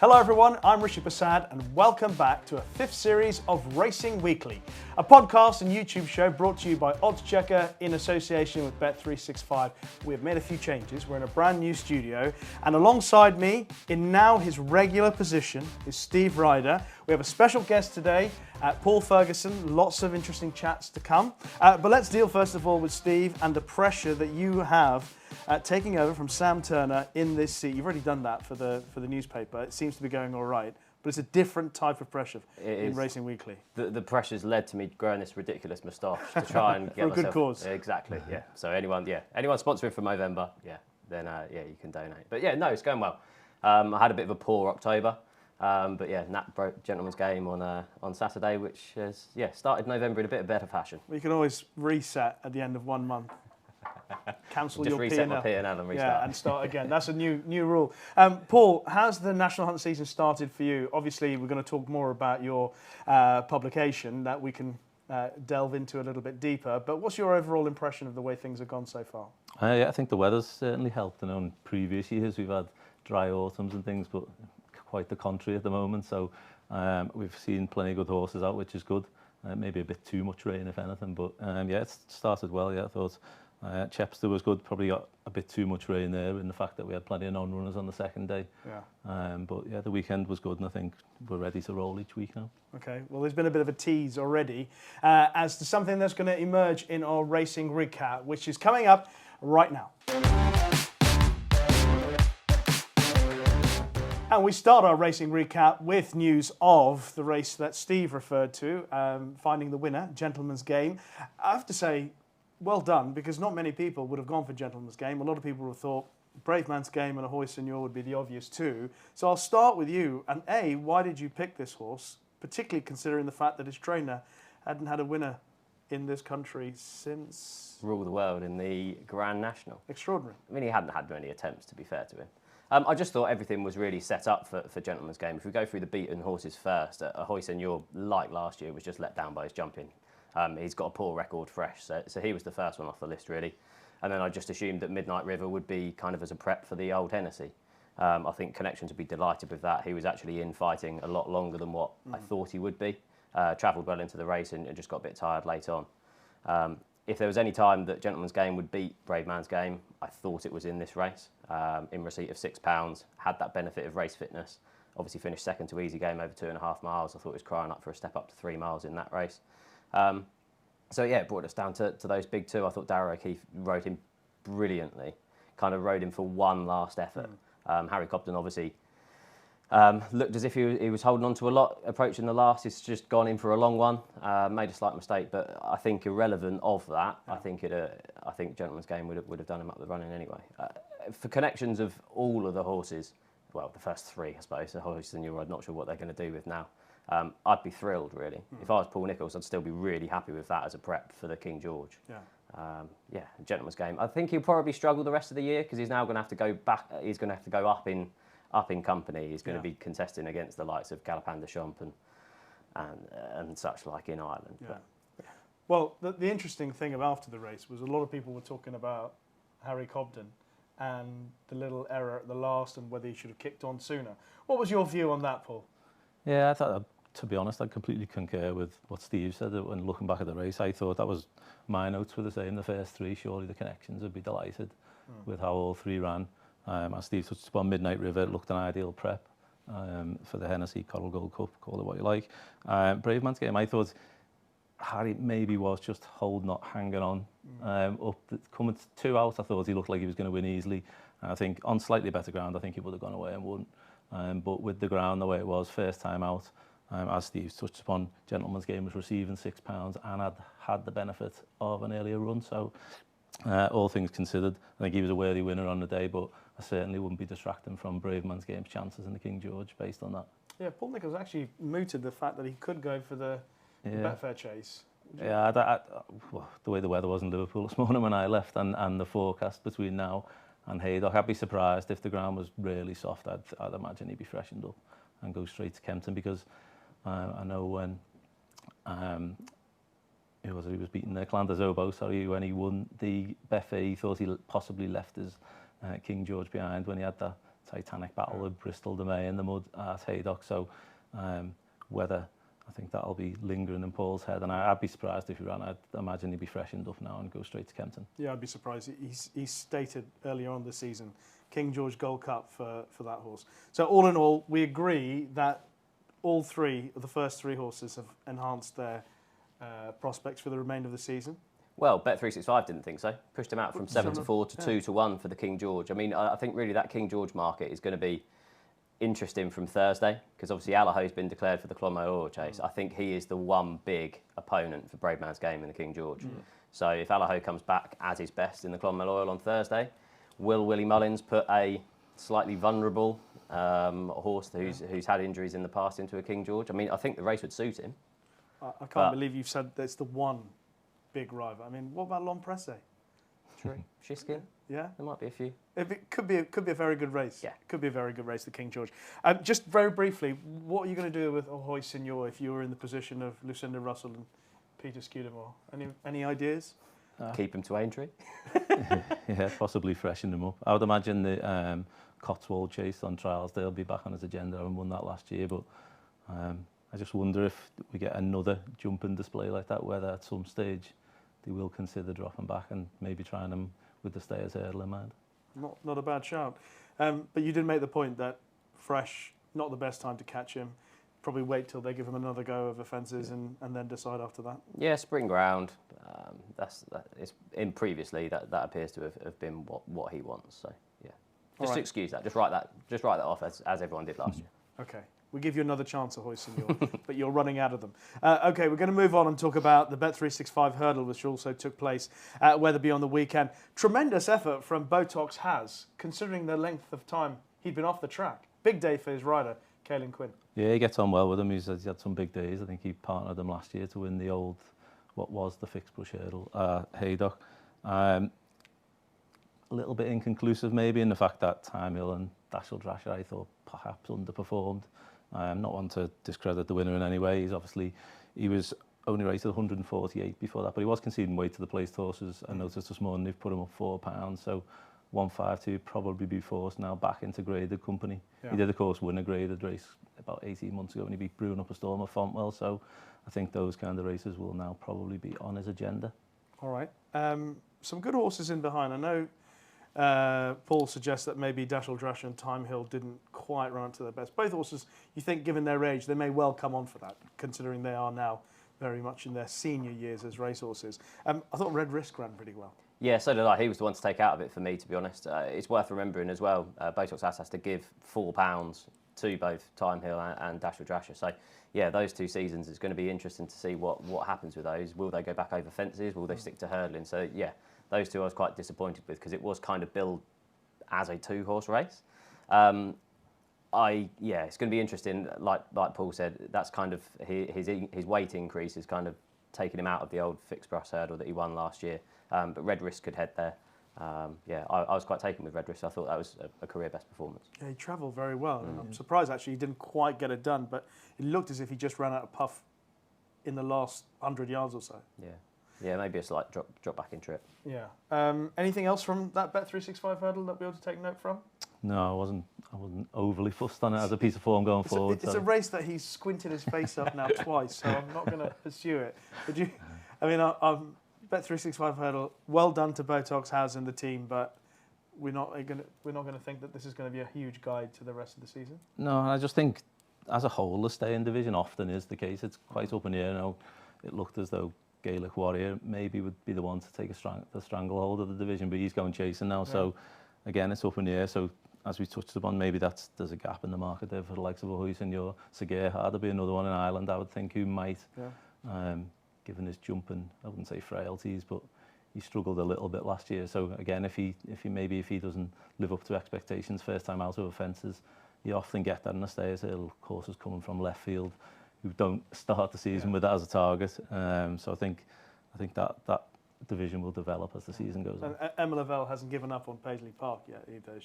Hello everyone, I'm Rishi Persad and welcome back to a fifth series of Racing Weekly, a podcast and YouTube show brought to you by oddschecker in association with Bet365. We have made a few changes. We're in a brand new studio and alongside me, in now his regular position, is Steve Ryder. We have a special guest today, Paul Ferguson. Lots of interesting chats to come. But let's deal first of all with Steve and the pressure that you have taking over from Sam Turner in this seat. You've already done that for the newspaper. It seems to be going all right, but it's a different type of pressure in Racing Weekly. The pressure's led to me growing this ridiculous moustache to try and get for a good cause. Exactly, yeah. So anyone sponsoring for Movember, then you can donate. But no, it's going well. I had a bit of a poor October, but Nat broke Gentlemansgame on Saturday, which has started November in a bit of better fashion. Well, you can always reset at the end of 1 month. Cancel Just your reset P&L. my P&L and restart. Yeah, and start again. That's a new rule. Paul, how's the National Hunt season started for you? Obviously, we're going to talk more about your publication that we can delve into a little bit deeper. But what's your overall impression of the way things have gone so far? I think the weather's certainly helped. And in previous years, we've had dry autumns and things, but quite the contrary at the moment. So we've seen plenty of good horses out, which is good. Maybe a bit too much rain, if anything. But it started well. I thought. Chepstow was good, probably got a bit too much rain there in the fact that we had plenty of non-runners on the second day. But the weekend was good and I think we're ready to roll each week now. Okay, well there's been a bit of a tease already as to something that's going to emerge in our racing recap, which is coming up right now. And we start our racing recap with news of the race that Steve referred to, finding the winner, Gentlemansgame. I have to say, well done, because not many people would have gone for Gentlemansgame. A lot of people would have thought Bravemansgame and Ahoy Senor would be the obvious two. So I'll start with you. And why did you pick this horse, particularly considering the fact that his trainer hadn't had a winner in this country since... Rule the world in the Grand National. Extraordinary. I mean, he hadn't had many attempts, to be fair to him. I just thought everything was really set up for Gentlemansgame. If we go through the beaten horses first, Ahoy Senor, like last year, was just let down by his jumping. He's got a poor record fresh, so he was the first one off the list, really. And then I just assumed that Midnight River would be kind of as a prep for the old Hennessy. I think Connections would be delighted with that. He was actually in fighting a lot longer than what I thought he would be. Travelled well into the race and just got a bit tired late on. If there was any time that Gentlemansgame would beat Bravemansgame, I thought it was in this race. In receipt of £6, had that benefit of race fitness. Obviously finished second to Easy Game over 2.5 miles. I thought he was crying up for a step up to 3 miles in that race. It brought us down to those big two. I thought Darragh O'Keefe rode him brilliantly, kind of rode him for one last effort. Harry Cobden obviously looked as if he was holding on to a lot, approaching the last. He's just gone in for a long one, made a slight mistake, but I think irrelevant of that, I think Gentlemansgame would have done him up the running anyway. For Connections of all of the horses, well, the first three, I suppose, the horses and I'm not sure what they're going to do with now. I'd be thrilled, really. If I was Paul Nicholls, I'd still be really happy with that as a prep for the King George. Gentlemansgame. I think he'll probably struggle the rest of the year because he's now going to have to go back. He's going to have to go up in company. He's going to be contesting against the likes of Galopin de Champs and such like in Ireland. Yeah. Well, the interesting thing after the race was a lot of people were talking about Harry Cobden and the little error at the last and whether he should have kicked on sooner. What was your view on that, Paul? Yeah, I thought, to be honest, I completely concur with what Steve said. When looking back at the race, I thought that was my notes were the same. The first three, surely the Connections would be delighted with how all three ran. As Steve touched upon, Midnight River looked an ideal prep for the Hennessy Coral Gold Cup, call it what you like. Bravemansgame, I thought Harry maybe was just not hanging on. Coming 2 out, I thought he looked like he was going to win easily. And I think on slightly better ground, I think he would have gone away and won. But with the ground the way it was, first time out, as Steve touched upon, Gentlemansgame was receiving £6 and had the benefit of an earlier run. So all things considered, I think he was a worthy winner on the day, but I certainly wouldn't be distracting from Bravemansgame's chances in the King George based on that. Yeah, Paul Nicholls actually mooted the fact that he could go for the Betfair Chase. Yeah, the way the weather was in Liverpool this morning when I left and the forecast between now and Haydock, I'd be surprised if the ground was really soft. I'd imagine he'd be freshened up and go straight to Kempton because I know when he was beating Clanders Oboe, when he won the Betfair, he thought he possibly left his King George behind when he had that titanic battle with Bristol de May in the mud at Haydock. So whether I think that'll be lingering in Paul's head, and I'd be surprised if he ran. I'd imagine he'd be freshened up now and go straight to Kempton. Yeah, I'd be surprised. He stated earlier on this season, King George Gold Cup for that horse. So all in all, we agree that all three of the first three horses have enhanced their prospects for the remainder of the season. Well, Bet365 didn't think so. Pushed him out from 7-4 to 2-1 for the King George. I mean, I think really that King George market is going to be interesting from Thursday, because obviously Allaho's been declared for the Clonmel Chase. I think he is the one big opponent for Bravemansgame in the King George. So if Allaho comes back as his best in the Clonmel Oil on Thursday, will Willie Mullins put a slightly vulnerable horse who's had injuries in the past into a King George? I mean, I think the race would suit him. I can't believe you've said that's the one big rival. I mean, what about L'Empresse? True. Shiskin? Yeah, There might be a few. it could be a very good race. Yeah, could be a very good race, the King George. Just very briefly, what are you going to do with Ahoy Signor if you were in the position of Lucinda Russell and Peter Scudamore? Any ideas? Keep him to Aintree. Yeah, possibly freshen them up. I would imagine the Cotswold Chase on trials, they'll be back on his agenda. I won that last year, but I just wonder if we get another jumping display like that, whether at some stage they will consider dropping back and maybe trying them with the stayers hurdle in mind. Not a bad shout. But you did make the point that fresh, not the best time to catch him. Probably wait till they give him another go of offences and then decide after that. Yeah, spring ground. It's in previously that appears to have been what he wants. So yeah, just to excuse that, just write that off as everyone did last year. Okay. We give you another chance, Ahoy Signor, but you're running out of them. Okay, we're going to move on and talk about the Bet365 hurdle, which also took place at Weatherby on the weekend. Tremendous effort from Botox Has, considering the length of time he'd been off the track. Big day for his rider, Caelan Quinn. Yeah, he gets on well with him. He's had some big days. I think he partnered them last year to win the old, what was the fixed brush hurdle, Haydock. A little bit inconclusive maybe in the fact that Time Hill and Dashel Drasher, I thought, perhaps underperformed. Not one to discredit the winner in any way. He was only rated 148 before that, but he was conceding weight to the placed horses. I noticed this morning they've put him up £4, so 152 probably be forced now back into graded company. Yeah. He did, of course, win a graded race about 18 months ago when he beat Brewing Up a Storm at Fontwell, so I think those kind of races will now probably be on his agenda. All right. Some good horses in behind. I know Paul suggests that maybe Dashel Drasher and Time Hill didn't quite run up to their best. Both horses, you think, given their age, they may well come on for that, considering they are now very much in their senior years as racehorses. I thought Red Risk ran pretty well. Yeah, so did I. He was the one to take out of it for me, to be honest. It's worth remembering as well, Botox has to give £4 to both Time Hill and Dashel Drasher. So, yeah, those two seasons, it's going to be interesting to see what happens with those. Will they go back over fences? Will they stick to hurdling? So, yeah, those two I was quite disappointed with because it was kind of billed as a two-horse race. It's going to be interesting. Like Paul said, that's kind of his weight increase is kind of taking him out of the old fixed brush hurdle that he won last year. But Red Risk could head there. I was quite taken with Red Risk. I thought that was a career best performance. Yeah, he travelled very well. And I'm surprised actually he didn't quite get it done, but it looked as if he just ran out of puff in the last 100 yards or so. Yeah, maybe a slight drop back in trip. Yeah. Anything else from that Bet365 hurdle that we ought to take note from? No, I wasn't overly fussed on it as a piece of form going forward. It's a race that he's squinted his face up now twice, so I'm not going to pursue it. Would you? I mean, Bet365 hurdle. Well done to Botox Has and the team, but we're not going to think that this is going to be a huge guide to the rest of the season. No, and I just think as a whole, the stay-in division often is the case. It's quite up in the air now. It looked as though Gaelic Warrior maybe would be the one to take the stranglehold of the division, but he's going chasing now. Yeah. So again, it's up in the air. So as we touched upon, maybe there's a gap in the market there for the likes of Ahoy Signor. Segir Harder be another one in Ireland, I would think, who might, given his jumping, I wouldn't say frailties, but he struggled a little bit last year. So again, if he doesn't live up to expectations first time out over fences, you often get that in the stayers. Horses coming from left field who don't start the season with that as a target. So I think that division will develop as the season goes on. And Emma Lavelle hasn't given up on Paisley Park yet either.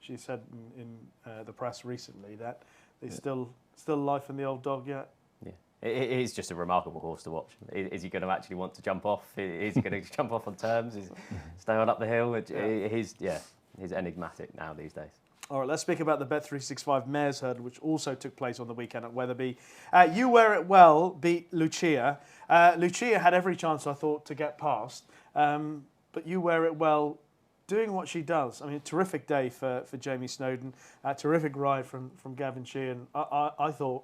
She said in the press recently that there's still life in the old dog yet. Yeah, it is just a remarkable horse to watch. Is he going to actually want to jump off? Is he going to jump off on terms? Is stay on up the hill? He's enigmatic now these days. All right, let's speak about the Bet365 Mares Hurdle, which also took place on the weekend at Weatherby. You Wear It Well beat Lucia. Lucia had every chance, I thought, to get past, but You Wear It Well doing what she does. I mean, a terrific day for Jamie Snowden, a terrific ride from Gavin Sheehan. I thought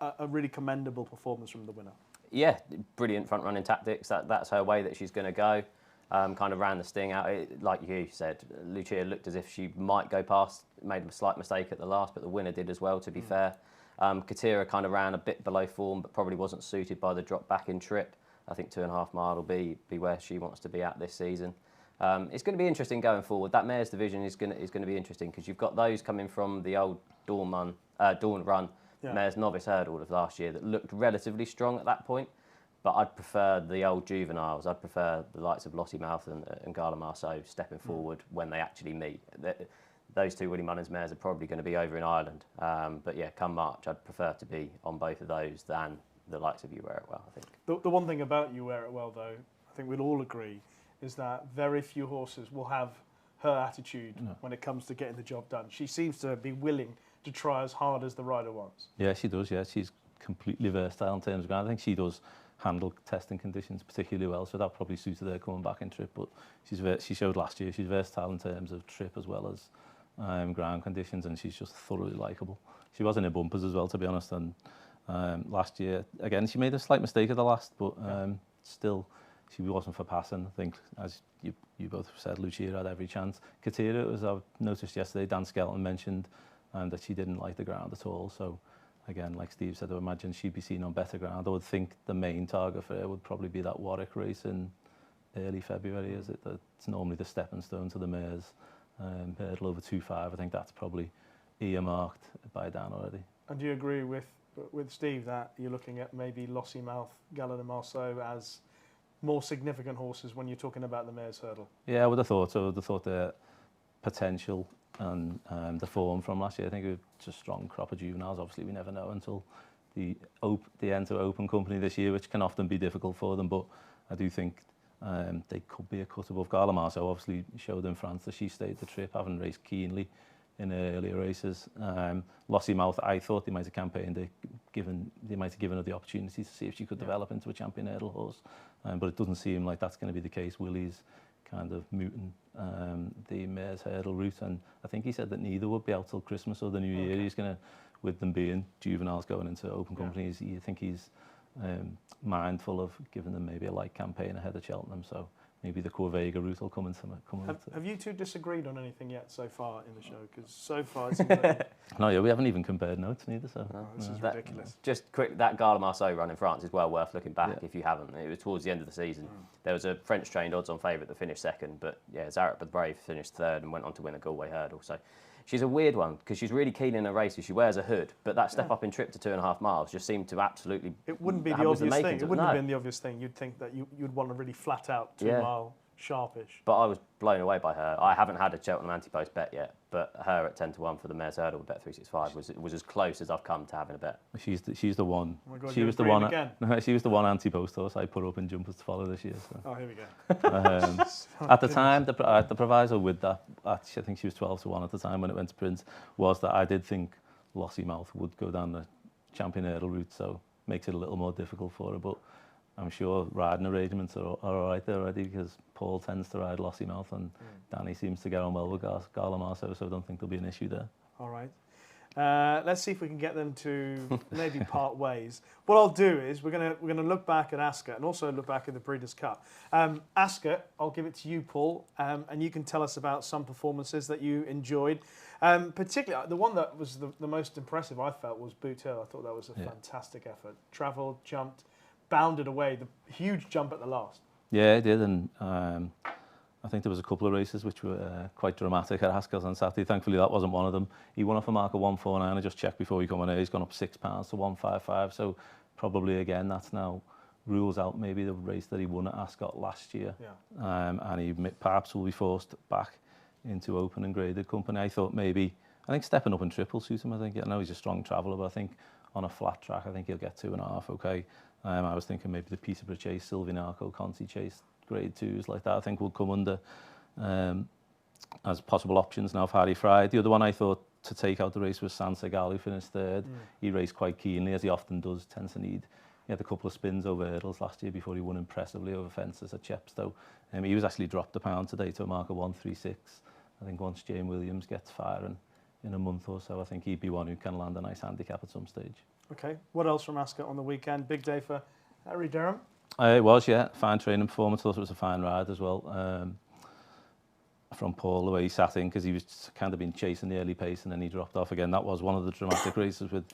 a really commendable performance from the winner. Yeah, brilliant front running tactics. That's her way that she's going to go. Kind of ran the sting out. Like you said, Lucia looked as if she might go past, made a slight mistake at the last, but the winner did as well, to be fair. Katira kind of ran a bit below form, but probably wasn't suited by the drop back in trip. I think 2.5 mile will be where she wants to be at this season. It's going to be interesting going forward. That Mares division is going to be interesting because you've got those coming from the old Dawn Run Mares Novice Hurdle of last year that looked relatively strong at that point. But I'd prefer the old juveniles. I'd prefer the likes of Lossiemouth and Gala Marceau stepping forward when they actually meet. Those two Willie Mullins mares are probably going to be over in Ireland. But yeah, come March, I'd prefer to be on both of those than the likes of You Wear It Well, I think. The one thing about You Wear It Well, though, I think we'd all agree, is that very few horses will have her attitude when it comes to getting the job done. She seems to be willing to try as hard as the rider wants. Yeah, she does, yeah. She's completely versatile in terms of ground. I think she does handle testing conditions particularly well, so that probably suited her coming back in trip. But she showed last year she's versatile in terms of trip as well as ground conditions, and she's just thoroughly likeable. She was in her bumpers as well, to be honest, and last year, again, she made a slight mistake at the last, but still, she wasn't for passing. I think, as you both said, Lucia had every chance. Katira, as I noticed yesterday, Dan Skelton mentioned that she didn't like the ground at all, so again, like Steve said, I imagine she'd be seen on better ground. I would think the main target for her would probably be that Warwick race in early February, is it? It's normally the stepping stone to the Mares hurdle over 2.5. I think that's probably earmarked by Dan already. And do you agree with Steve that you're looking at maybe Lossiemouth, Gala Marceau as more significant horses when you're talking about the Mares hurdle? Yeah, I would have thought so. I would have thought the potential and the form from last year. I think it's a strong crop of juveniles. Obviously, we never know until the enter open company this year, which can often be difficult for them. But I do think they could be a cut above Gala Marceau. Obviously, showed in France that she stayed the trip, having raced keenly in earlier races. Lossiemouth, I thought they might have campaigned, they might have given her the opportunity to see if she could develop into a champion hurdle horse. But it doesn't seem like that's going to be the case. Willie's kind of mooting the Mares hurdle route, and I think he said that neither would be out till Christmas or the New Year. He's going to, with them being juveniles going into open companies, you think he's mindful of giving them maybe a light campaign ahead of Cheltenham, so maybe the Corvega route will come into. Have you two disagreed on anything yet so far in the show? Because so far it seems like... No, yeah, we haven't even compared notes neither. So this is ridiculous. Just quick, that Gala Marceau run in France is well worth looking back if you haven't. It was towards the end of the season. There was a French-trained odds-on favourite that finished second, but yeah, Zaret the Brave finished third and went on to win a Galway hurdle. So she's a weird one because she's really keen in her races. She wears a hood, but that step up in trip to 2.5 miles just seemed to absolutely... It wouldn't be the obvious thing. It wouldn't have been the obvious thing. You'd think that you'd want a really flat-out 2-mile... sharpish. But I was blown away by her. I haven't had a Cheltenham anti-post bet yet, but her at 10-1 for the Mares hurdle with Bet365 was as close as I've come to having a bet. She's the one. Oh my God, she was the one. No, she was the one anti-post horse I put up in jumpers to follow this year. So. Oh, here we go. At the time, the proviso with that, I think she was 12-1 at the time when it went to print, was that I did think Lossiemouth would go down the champion hurdle route, so makes it a little more difficult for her. But I'm sure riding arrangements are all right there already because Paul tends to ride Lossiemouth and Danny seems to get on well with Gala Marceau, so I don't think there'll be an issue there. All right. Let's see if we can get them to maybe part ways. What I'll do is we're gonna look back at Ascot and also look back at the Breeders' Cup. Ascot, I'll give it to you, Paul, and you can tell us about some performances that you enjoyed. Particularly, the one that was the most impressive I felt was Boot Hill. I thought that was a fantastic effort. Travelled, jumped, bounded away, the huge jump at the last. Yeah, it did, and I think there was a couple of races which were quite dramatic at Ascot on Saturday. Thankfully, that wasn't one of them. He won off a mark of 149. I just checked before he come on here. He's gone up £6 to 155. So probably again, that's now rules out maybe the race that he won at Ascot last year. Yeah. And he perhaps will be forced back into open and graded company. I think stepping up in triple suits him. I know he's a strong traveller, but I think on a flat track, I think he'll get 2.5. Okay. I was thinking maybe the Peterborough Chase, Silvinaco, Conti Chase, grade 2s like that, I think will come under as possible options now for Harry Fry. The other one I thought to take out the race was San Segal, who finished third. He raced quite keenly, as he often does, tends to need. He had a couple of spins over hurdles last year before he won impressively over fences at Chepstow. He was actually dropped a pound today to a mark of 136. I think once James Williams gets firing in a month or so, I think he'd be one who can land a nice handicap at some stage. Okay, what else from Ascot on the weekend? Big day for Harry Durham. It was, yeah. Fine training performance. Thought it was a fine ride as well. From Paul, the way he sat in, because he was kind of been chasing the early pace and then he dropped off again. That was one of the dramatic races with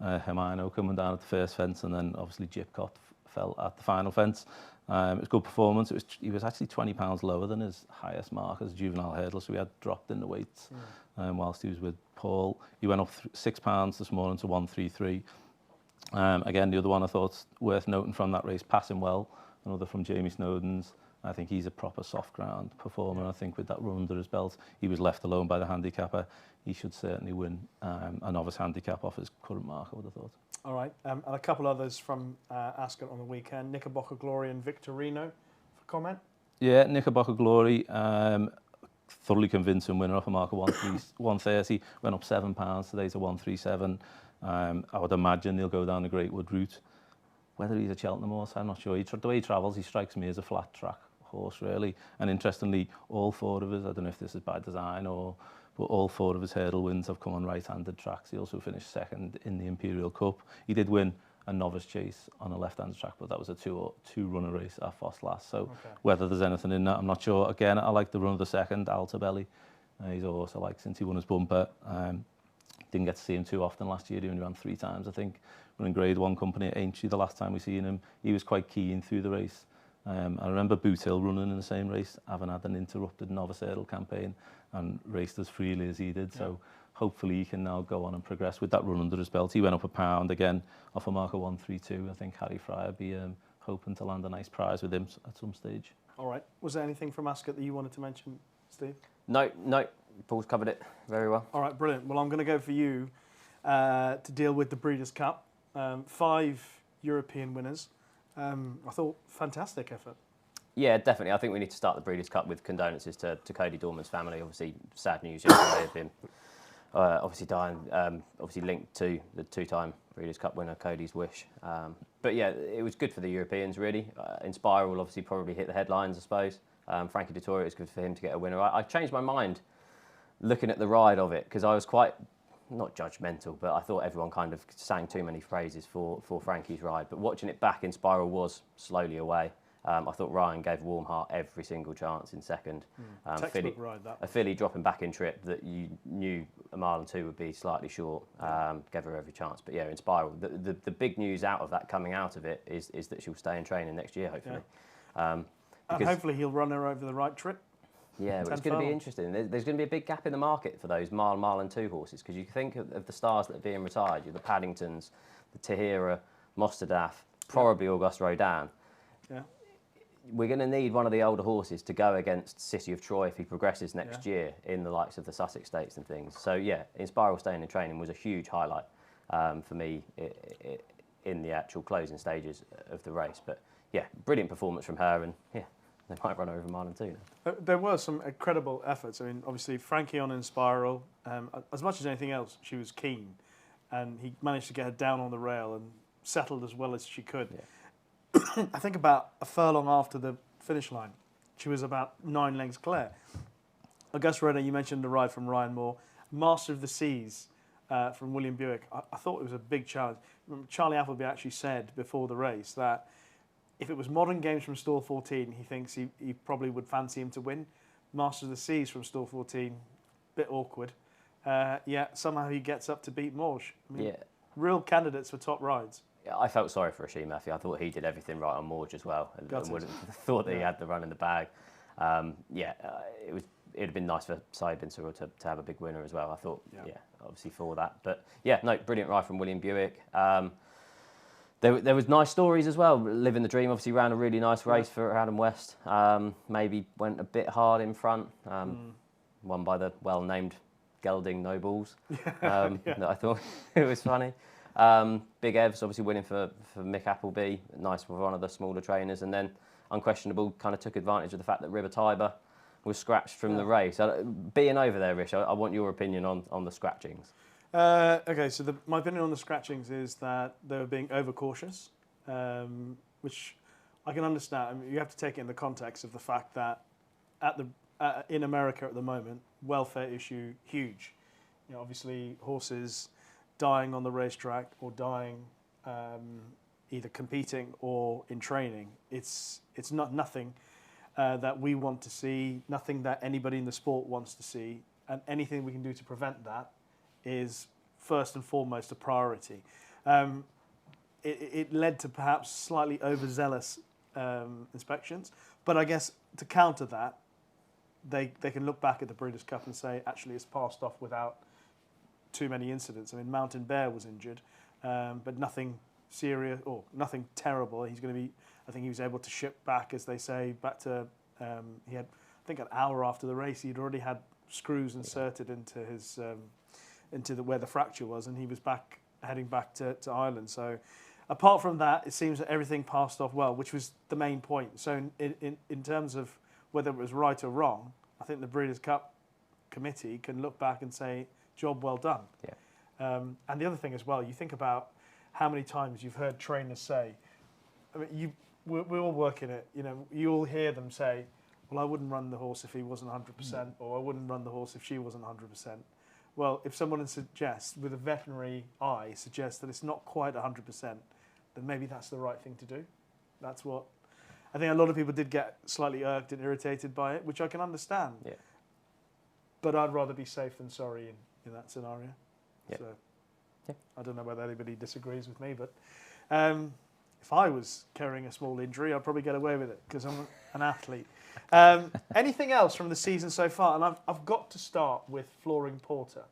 Hermino coming down at the first fence, and then obviously Jipcott fell at the final fence. It was a good performance. He was actually 20 pounds lower than his highest mark as a juvenile hurdler, so he had dropped in the weights whilst he was with Paul. He went up £6 this morning to 133. Again, the other one I thought worth noting from that race, Passing Well, another from Jamie Snowden's. I think he's a proper soft ground performer. I think with that run under his belt, he was left alone by the handicapper. He should certainly win a novice handicap off his current mark, I would have thought. All right, and a couple others from Ascot on the weekend. Knickerbocker Glory and Victorino for comment. Yeah, Knickerbocker Glory, thoroughly convincing winner off a mark of 130, went up £7 today to 137. I would imagine he'll go down the Great Wood route. Whether he's a Cheltenham horse, I'm not sure. The way he travels, he strikes me as a flat track horse, really. And interestingly, all four of his, I don't know if this is by design but all four of his hurdle wins have come on right-handed tracks. He also finished second in the Imperial Cup. He did win a novice chase on a left-handed track, but that was a two-runner race at Foss last. So whether there's anything in that, I'm not sure. Again, I like the run of the second, Altabelli. He's a horse I like since he won his bumper. Didn't get to see him too often last year. He only ran 3 times, I think. Running Grade 1 company at Aintree the last time we seen him. He was quite keen through the race. I remember Boot Hill running in the same race, having had an interrupted novice hurdle campaign and raced as freely as he did. So hopefully he can now go on and progress with that run under his belt. He went up a pound again off a mark of 132. I think Harry Fry would be hoping to land a nice prize with him at some stage. All right. Was there anything from Ascot that you wanted to mention, Steve? No. Paul's covered it very well. All right, brilliant. Well, I'm going to go for you to deal with the Breeders' Cup. 5 European winners. I thought fantastic effort. Yeah, definitely. I think we need to start the Breeders' Cup with condolences to Cody Dorman's family. Obviously, sad news yesterday of him obviously dying, obviously linked to the 2-time Breeders' Cup winner, Cody's wish. But yeah, it was good for the Europeans, really. Inspire will obviously probably hit the headlines, I suppose. Frankie Dettori, it was good for him to get a winner. I changed my mind looking at the ride of it, because I was quite, not judgmental, but I thought everyone kind of sang too many phrases for Frankie's ride. But watching it back, Inspiral was slowly away. I thought Ryan gave Warm Heart every single chance in second. Textbook ride, that. A filly dropping back in trip that you knew a mile and 2 would be slightly short, gave her every chance. But yeah, Inspiral. The big news out of that, coming out of it, is that she'll stay in training next year, hopefully. Yeah. And hopefully he'll run her over the right trip. Yeah, well, it's going to be interesting. There's going to be a big gap in the market for those mile and 2 horses, because you think of the stars that are being retired. You're the Paddingtons, the Tahira, Mostadaf, probably Auguste Rodin. Yeah. We're going to need one of the older horses to go against City of Troy if he progresses next year in the likes of the Sussex Stakes and things. So yeah, Inspiral staying in training was a huge highlight for me in the actual closing stages of the race. But yeah, brilliant performance from her, and yeah, they might run over a mile and 2 now. There were some incredible efforts. I mean, obviously Frankie on Inspiral, as much as anything else, she was keen, and he managed to get her down on the rail and settled as well as she could. Yeah. I think about a furlong after the finish line, she was about 9 lengths clear. Auguste Rodin, you mentioned the ride from Ryan Moore. Master of the Seas from William Buick. I thought it was a big challenge. Charlie Appleby actually said before the race that if it was Modern Games from stall 14, he thinks he probably would fancy him to win. Master of the Seas from stall 14, bit awkward. Yet somehow he gets up to beat Morge. I mean, real candidates for top rides. I felt sorry for Rishi Murphy. I thought he did everything right on Morge as well, and would have thought that he had the run in the bag. It'd have been nice for Saeed Bin Surur to have a big winner as well. I thought, obviously for that. But yeah, no, brilliant ride from William Buick. There was nice stories as well. Living the Dream obviously ran a really nice race for Adam West. Maybe went a bit hard in front. Won by the well-named Gelding Nobles. I thought it was funny. Big Evs obviously winning for Mick Appleby, nice for one of the smaller trainers, and then Unquestionable kind of took advantage of the fact that River Tiber was scratched from the race. Being over there, Rish, I want your opinion on the scratchings. Okay, so my opinion on the scratchings is that they were being overcautious, which I can understand. I mean, you have to take it in the context of the fact that in America at the moment, welfare issue huge. You know, obviously horses dying on the racetrack or dying either competing or in training. It's not nothing that we want to see, nothing that anybody in the sport wants to see, and anything we can do to prevent that is first and foremost a priority. It led to perhaps slightly overzealous inspections, but I guess to counter that, they can look back at the Breeders' Cup and say, actually, it's passed off without too many incidents. I mean, Mountain Bear was injured, but nothing serious or nothing terrible. He's going to be, I think he was able to ship back, as they say, back to, he had, I think an hour after the race, he'd already had screws inserted into his, where the fracture was, and he was heading back to Ireland. So apart from that, it seems that everything passed off well, which was the main point. So in terms of whether it was right or wrong, I think the Breeders' Cup committee can look back and say, job well done. Yeah. And the other thing as well, you think about how many times you've heard trainers say, I mean, we all work in it, you know, you all hear them say, well, I wouldn't run the horse if he wasn't 100%, or I wouldn't run the horse if she wasn't 100%. Well, if someone suggests, with a veterinary eye, suggests that it's not quite 100%, then maybe that's the right thing to do. That's what I think a lot of people did get slightly irked and irritated by it, which I can understand. Yeah. But I'd rather be safe than sorry in that scenario. Yeah. So yeah. I don't know whether anybody disagrees with me, but if I was carrying a small injury, I'd probably get away with it because I'm an athlete. Anything else from the season so far? And I've got to start with Flooring Porter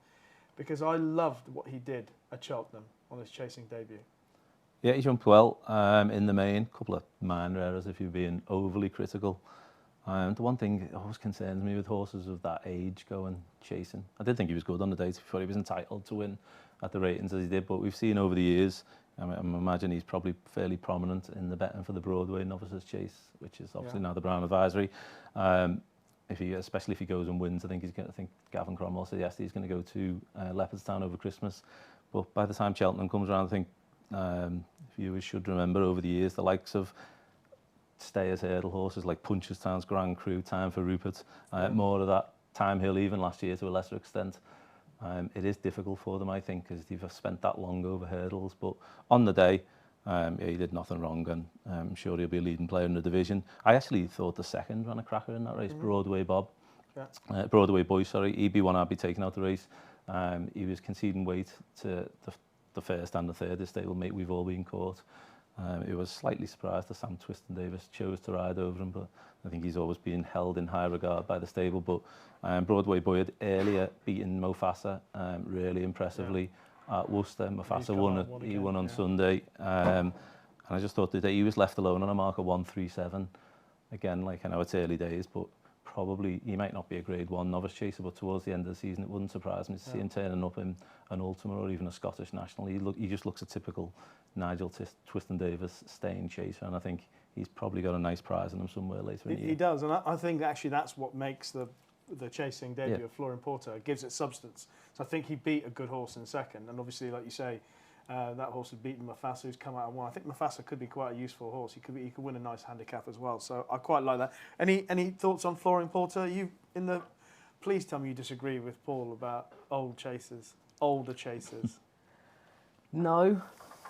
because I loved what he did at Cheltenham on his chasing debut. Yeah, he jumped well in the main. A couple of minor errors if you're being overly critical. The one thing that always concerns me with horses of that age going chasing. I did think he was good on the day. Before he was entitled to win at the ratings as he did, but we've seen over the years, I imagine he's probably fairly prominent in the betting for the Broadway Novices Chase, which is obviously now the Brown Advisory. Especially if he goes and wins, I think Gavin Cromwell said yesterday he's going to go to Leopardstown over Christmas. But by the time Cheltenham comes around, I think viewers should remember over the years the likes of Stayers hurdle horses like Punchestown's Grand Cru, Time for Rupert, more of that Time Hill even last year to a lesser extent. It is difficult for them, I think, because they've spent that long over hurdles. But on the day, he did nothing wrong, and I'm sure he'll be a leading player in the division. I actually thought the second ran a cracker in that race, Broadway Bob. Yeah. Broadway Boy, sorry. He'd be one I'd be taking out the race. He was conceding weight to the first and the third. His stablemate, We've All Been Caught. He was slightly surprised that Sam Twiston-Davis chose to ride over him, but I think he's always been held in high regard by the stable. But Broadway Boy had earlier beaten Mofasa really impressively at Worcester. Mofasa won on Sunday. And I just thought that he was left alone on a mark of 137. Again, like I know it's early days, but probably he might not be a Grade 1 novice chaser, but towards the end of the season, it wouldn't surprise me to see him turning up in an Ultima or even a Scottish National. He just looks a typical Nigel Twiston-Davis staying chaser, and I think he's probably got a nice prize in him somewhere later in the year. He does, and I think actually that's what makes the chasing debut of Flooring Porter. It gives it substance. So I think he beat a good horse in second, and obviously, like you say, that horse had beaten Mufasa, who's come out and won. I think Mufasa could be quite a useful horse. He could win a nice handicap as well. So I quite like that. Any thoughts on Flooring Porter? Please tell me you disagree with Paul about older chasers. No.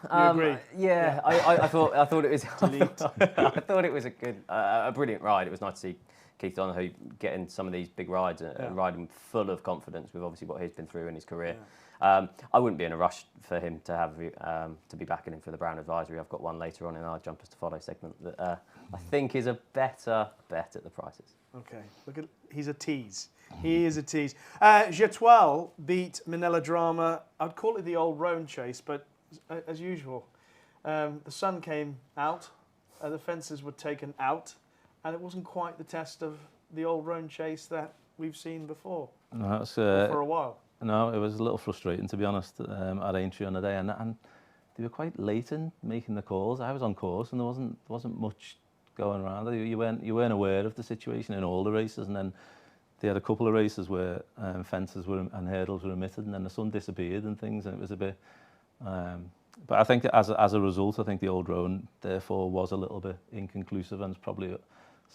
You agree? Yeah. I thought it was. I thought it was a brilliant ride. It was nice to see Keith Donoghue getting some of these big rides and riding full of confidence with obviously what he's been through in his career. Yeah. I wouldn't be in a rush for him to have to be backing him for the Brown Advisory. I've got one later on in our Jumpers to Follow segment that I think is a better bet at the prices. Okay, he's a tease. He is a tease. Jetoile beat Manila Drama. I'd call it the old roan chase, but as usual, the sun came out, the fences were taken out, and it wasn't quite the test of the old roan chase that we've seen before. No, for a while. No, it was a little frustrating, to be honest, at Aintree on the day, and they were quite late in making the calls. I was on course, and there wasn't much going around. You weren't aware of the situation in all the races, and then they had a couple of races where fences and hurdles were omitted, and then the sun disappeared and things, and it was a bit. But I think as a result, I think the old drone therefore was a little bit inconclusive and it's probably a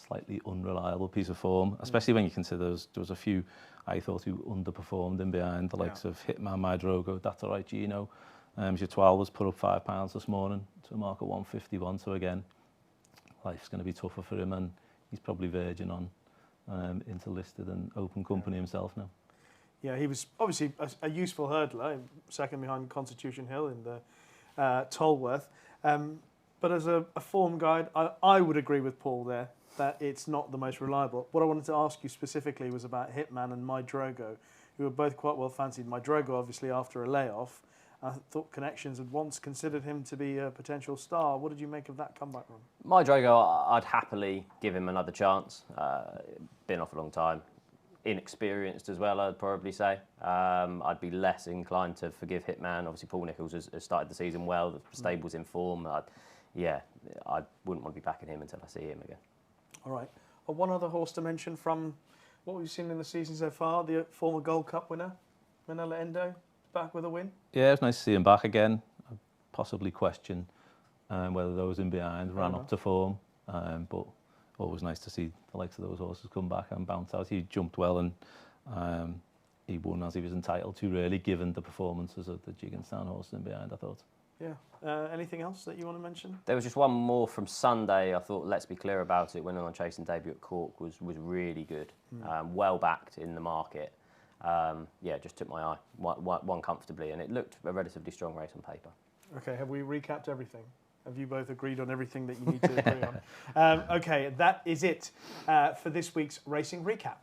slightly unreliable piece of form, especially when you consider there was a few I thought who underperformed in behind, the likes of Hitman, My Drogo, That's Alright Gino. Your 12 was put up £5 this morning to a mark of 151. So again, life's going to be tougher for him, and he's probably verging on into listed and open company himself now. Yeah, he was obviously a useful hurdler, second behind Constitution Hill in the Tolworth. But as a form guide, I would agree with Paul there that it's not the most reliable. What I wanted to ask you specifically was about Hitman and My Drogo, who were both quite well fancied. My Drogo, obviously, after a layoff. I thought Connections had once considered him to be a potential star. What did you make of that comeback run? My Drogo, I'd happily give him another chance. Been off a long time. Inexperienced as well, I'd probably say. I'd be less inclined to forgive Hitman. Obviously, Paul Nicholls has started the season well. The stable's in form. I wouldn't want to be backing him until I see him again. All right. One other horse to mention from what we've seen in the season so far, the former Gold Cup winner, Manila Endo, back with a win. Yeah, it's nice to see him back again. I possibly question whether those in behind ran up to form, but always nice to see the likes of those horses come back and bounce out. He jumped well and he won as he was entitled to, really, given the performances of the Gigginstown horses in behind, I thought. Yeah. Anything else that you want to mention? There was just one more from Sunday. I thought, let's be clear about it. Winning on Chasing debut at Cork was really good. Well backed in the market. Just took my eye. Won comfortably, and it looked a relatively strong race on paper. Okay, have we recapped everything? Have you both agreed on everything that you need to agree on? Okay, that is it for this week's racing recap.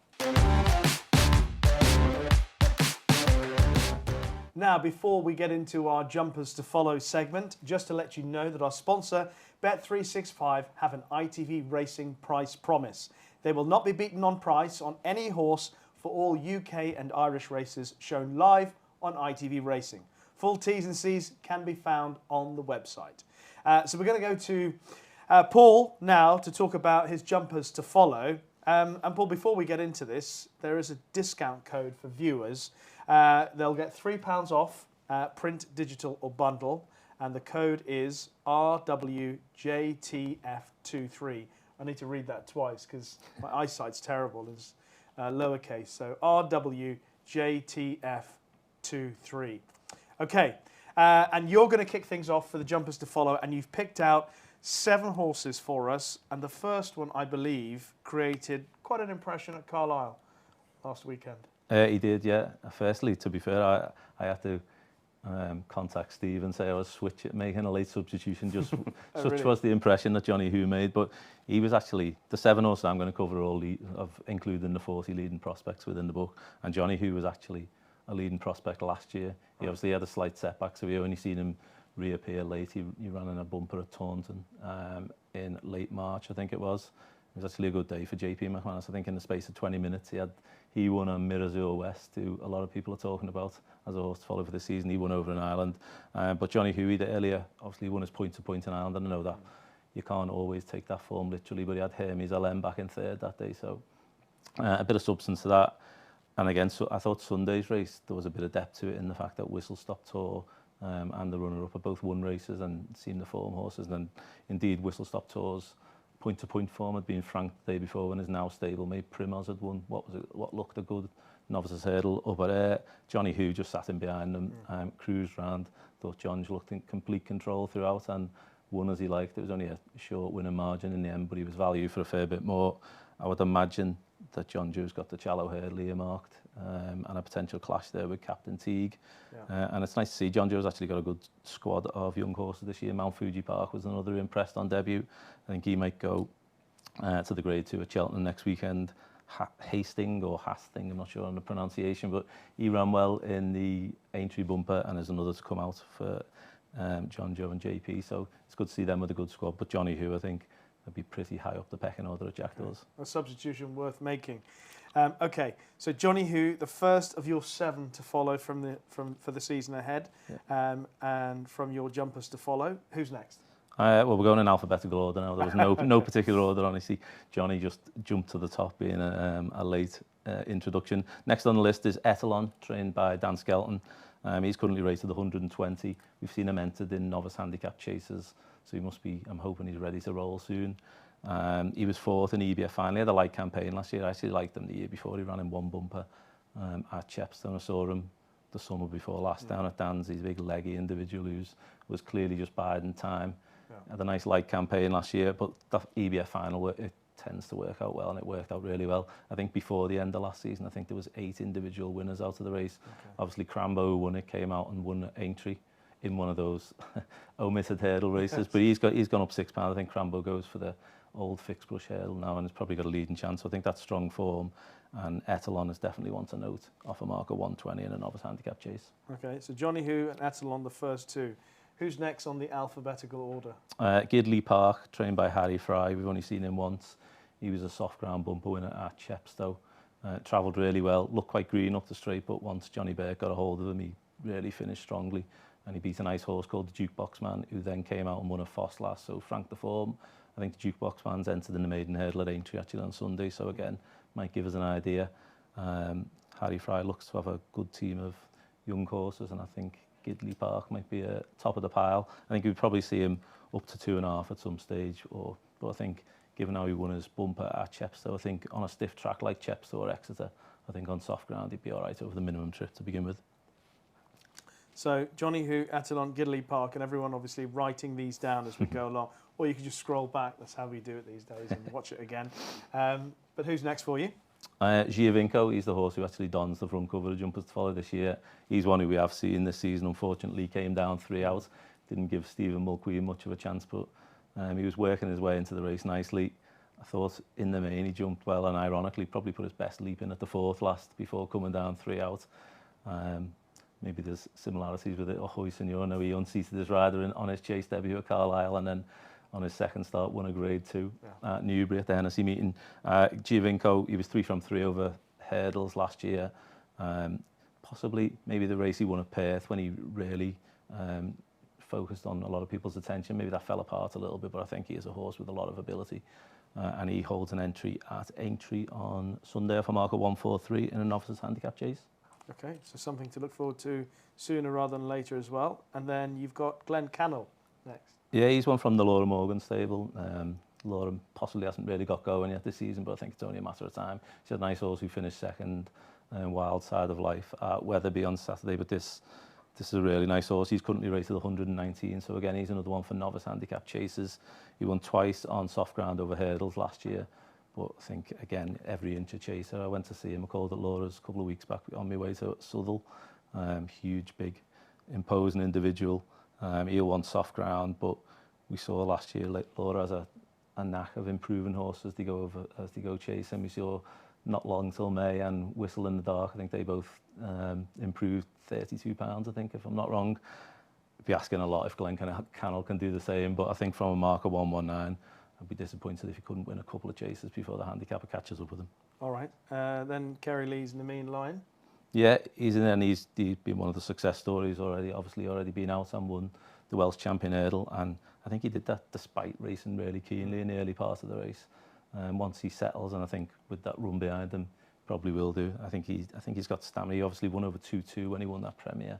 Now, before we get into our Jumpers to Follow segment, just to let you know that our sponsor, Bet365, have an ITV Racing price promise. They will not be beaten on price on any horse for all UK and Irish races shown live on ITV Racing. Full T's and C's can be found on the website. So we're going to go to Paul now to talk about his Jumpers to Follow. And Paul, before we get into this, there is a discount code for viewers. They'll get £3 off print, digital or bundle, and the code is RWJTF23. I need to read that twice because my eyesight's terrible. It's lowercase, so RWJTF23. Okay, and you're going to kick things off for the Jumpers to Follow, and you've picked out 7 horses for us, and the first one, I believe, created quite an impression at Carlisle last weekend. He did, yeah. Firstly, to be fair, I had to contact Steve and say I was making a late substitution. Just such really? Was the impression that Johnny Hu made. But he was actually the 7 horses I'm going to cover all of, including the 40 leading prospects within the book. And Johnny Hu was actually a leading prospect last year. He obviously had a slight setback, so we only seen him reappear late. He ran in a bumper at Taunton in late March, I think it was. It was actually a good day for JP McManus. I think in the space of 20 minutes he won on Mirazur West, who a lot of people are talking about as a horse to follow for the season. He won over in Ireland. But Johnny Huey, the earlier, obviously won his point-to-point in Ireland. And I know that you can't always take that form literally, but he had Hermes LM back in 3rd that day. So a bit of substance to that. And again, so I thought Sunday's race, there was a bit of depth to it in the fact that Whistle Stop Tour and the runner-up are both won races and seemed to form horses. And then indeed, Whistle Stop Tour's point-to-point form had been Frank the day before and is now stablemate. Primoz had won what looked a good novices hurdle up at Air. Johnny Hu just sat in behind them, cruised round. Thought John looked in complete control throughout and won as he liked. It was only a short winning margin in the end, but he was valued for a fair bit more. I would imagine that John Jew's got the Challow hurdle earmarked and a potential clash there with Captain Teague. Yeah. And it's nice to see John Jew's actually got a good squad of young horses this year. Mount Fuji Park was another who impressed on debut. I think he might go to the Grade 2 at Cheltenham next weekend. Hastings, I'm not sure on the pronunciation, but he ran well in the Aintree bumper and there's another to come out for John Joe and JP. So it's good to see them with a good squad. But Johnny Hu, I think, would be pretty high up the pecking order at Jackdaws. A substitution worth making. Okay, so Johnny Hu, the first of your 7 to follow for the season ahead, and from your Jumpers to Follow. Who's next? Well, we're going in alphabetical order now. There was no particular order, honestly. Johnny just jumped to the top, being a late introduction. Next on the list is Etalon, trained by Dan Skelton. He's currently rated 120. We've seen him entered in novice handicap chases, so he must be, I'm hoping he's ready to roll soon. He was fourth in EBF final. He had a light campaign last year. I actually liked him the year before. He ran in one bumper at Chepstow. I saw him the summer before last down at Dan's. He's a big leggy individual who was clearly just biding time. Had a nice light campaign last year, but that EBF final, it tends to work out well, and it worked out really well. I think before the end of last season, I think there was 8 individual winners out of the race. Obviously, Crambo, who won it, came out and won Aintree in one of those omitted hurdle races. But he's gone up £6. I think Crambo goes for the old fixed brush hurdle now, and has probably got a leading chance. So I think that's strong form. And Etalon is definitely one to note, off a mark of 120 in a novice handicap chase. Okay, so Johnny Who and Etalon, the first two. Who's next on the alphabetical order? Gidley Park, trained by Harry Fry. We've only seen him once. He was a soft ground bumper winner at Chepstow. Travelled really well, looked quite green up the straight, but once Johnny Burke got a hold of him, he really finished strongly. And he beat a nice horse called the Jukebox Man, who then came out and won a Foss last. So Frank the Form, I think the Jukebox Man's entered in the maiden hurdle at Aintree actually on Sunday. So again, might give us an idea. Harry Fry looks to have a good team of young horses, and I think Gidley Park might be top of the pile. I think we'd probably see him up to 2.5 at some stage, but I think given how he won his bumper at Chepstow, I think on a stiff track like Chepstow or Exeter, I think on soft ground he'd be all right over the minimum trip to begin with. So Johnny Who, Etalon, Gidley Park, and everyone obviously writing these down as we go along. Or you can just scroll back, that's how we do it these days, and watch it again. But who's next for you? Giovinco, he's the horse who actually dons the front cover of Jumpers to Follow this year. He's one who we have seen this season. Unfortunately, came down 3 out. Didn't give Stephen Mulqueen much of a chance, but he was working his way into the race nicely. I thought in the main he jumped well, and ironically probably put his best leap in at the 4th last before coming down 3 out. Maybe there's similarities with it. Ahoy Senor, no, he unseated his rider on his chase debut at Carlisle, and then on his second start won a grade 2 at Newbury at the Hennessy meeting. Giovinco, he was 3 from 3 over hurdles last year. Possibly maybe the race he won at Perth when he really focused on a lot of people's attention. Maybe that fell apart a little bit, but I think he is a horse with a lot of ability. And he holds an entry at Aintree on Sunday for marker 143 in a novices handicap chase. Okay, so something to look forward to sooner rather than later as well. And then you've got Glenn Cannell next. Yeah, he's one from the Laura Morgan stable. Laura possibly hasn't really got going yet this season, but I think it's only a matter of time. She's a nice horse who finished second Wild Side of Life at Weatherby on Saturday, but this is a really nice horse. He's currently rated 119, so again, he's another one for novice handicap chases. He won twice on soft ground over hurdles last year, but I think, again, every inch a chaser. I went to see him, I called at Laura's a couple of weeks back on my way to Southall. Huge, big, imposing individual. He'll want soft ground, but we saw last year Laura has a knack of improving horses as they go chasing. We saw not long till May and Whistle in the Dark. I think they both improved £32, I think, if I'm not wrong. I'd be asking a lot if Glenn Cannell can do the same, but I think from a marker 119, I'd be disappointed if he couldn't win a couple of chases before the handicapper catches up with him. All right. Then Kerry Lee's in the main line. Yeah, he's in there, and he's been one of the success stories already. Obviously, already been out and won the Welsh Champion Hurdle, and I think he did that despite racing really keenly in the early part of the race. Once he settles, and I think with that run behind him, probably will do. I think he's got stamina. He obviously won over 2-2 when he won that Premier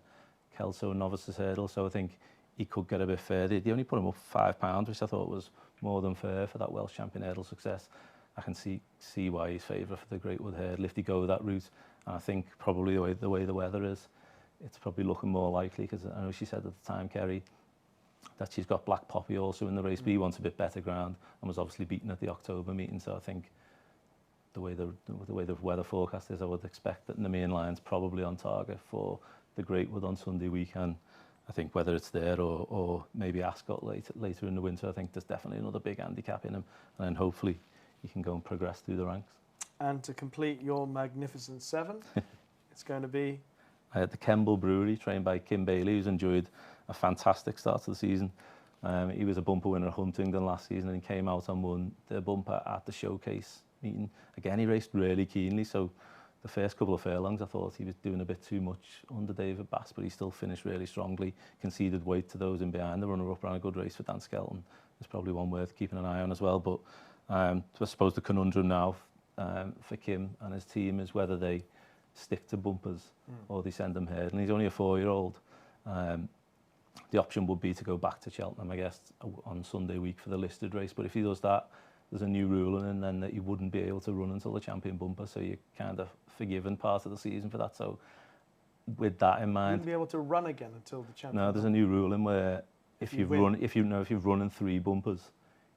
Kelso Novices Hurdle, so I think he could get a bit further. They only put him up £5, which I thought was more than fair for that Welsh Champion Hurdle success. I can see why he's favourite for the Great Wood Hurdle if they go that route. And I think probably the way the weather is, it's probably looking more likely, because I know she said at the time, Kerry, that she's got Black Poppy also in the race, but he wants a bit better ground and was obviously beaten at the October meeting. So I think the way the weather forecast is, I would expect that Nemean Lyon's probably on target for the Great Wood on Sunday weekend. I think whether it's there or maybe Ascot later in the winter, I think there's definitely another big handicap in him, and then hopefully he can go and progress through the ranks. And to complete your magnificent 7, it's going to be the Kemble Brewery, trained by Kim Bailey, who's enjoyed a fantastic start to the season. He was a bumper winner at Huntingdon last season, and he came out and won the bumper at the Showcase meeting. Again, he raced really keenly, so the first couple of furlongs, I thought he was doing a bit too much under David Bass, but he still finished really strongly, conceded weight to those in behind. The runner-up ran a good race for Dan Skelton. There's probably one worth keeping an eye on as well. But I suppose the conundrum now for Kim and his team is whether they stick to bumpers or they send him hurdling. He's only a 4-year-old. The option would be to go back to Cheltenham, I guess, on Sunday week for the listed race. But if he does that, there's a new rule and then that you wouldn't be able to run until the champion bumper, so you're kind of forgiven part of the season for that. So with that in mind, wouldn't be able to run again until the champion. No, there's a new rule in where if you've run in 3 bumpers,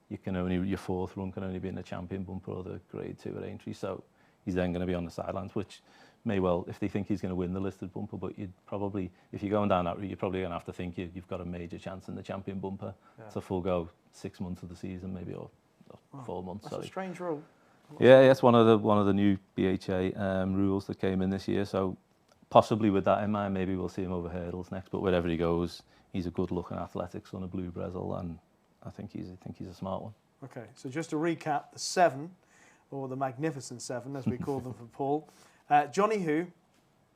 you can only, your 4th run can only be in the champion bumper or the grade 2 at Aintree. So he's then going to be on the sidelines, which may well, if they think he's going to win the listed bumper, but you'd probably, if you're going down that route, you're probably going to have to think you've got a major chance in the champion bumper to forego 6 months of the season, maybe, or 4 months. That's a strange rule. Yeah, it's one of the new BHA rules that came in this year. So possibly with that in mind, maybe we'll see him over hurdles next. But wherever he goes, he's a good-looking athletic son of Blue Brezel, and I think he's a smart one. Okay, so just to recap, the 7, or the Magnificent 7, as we call them for Paul: Johnny Who,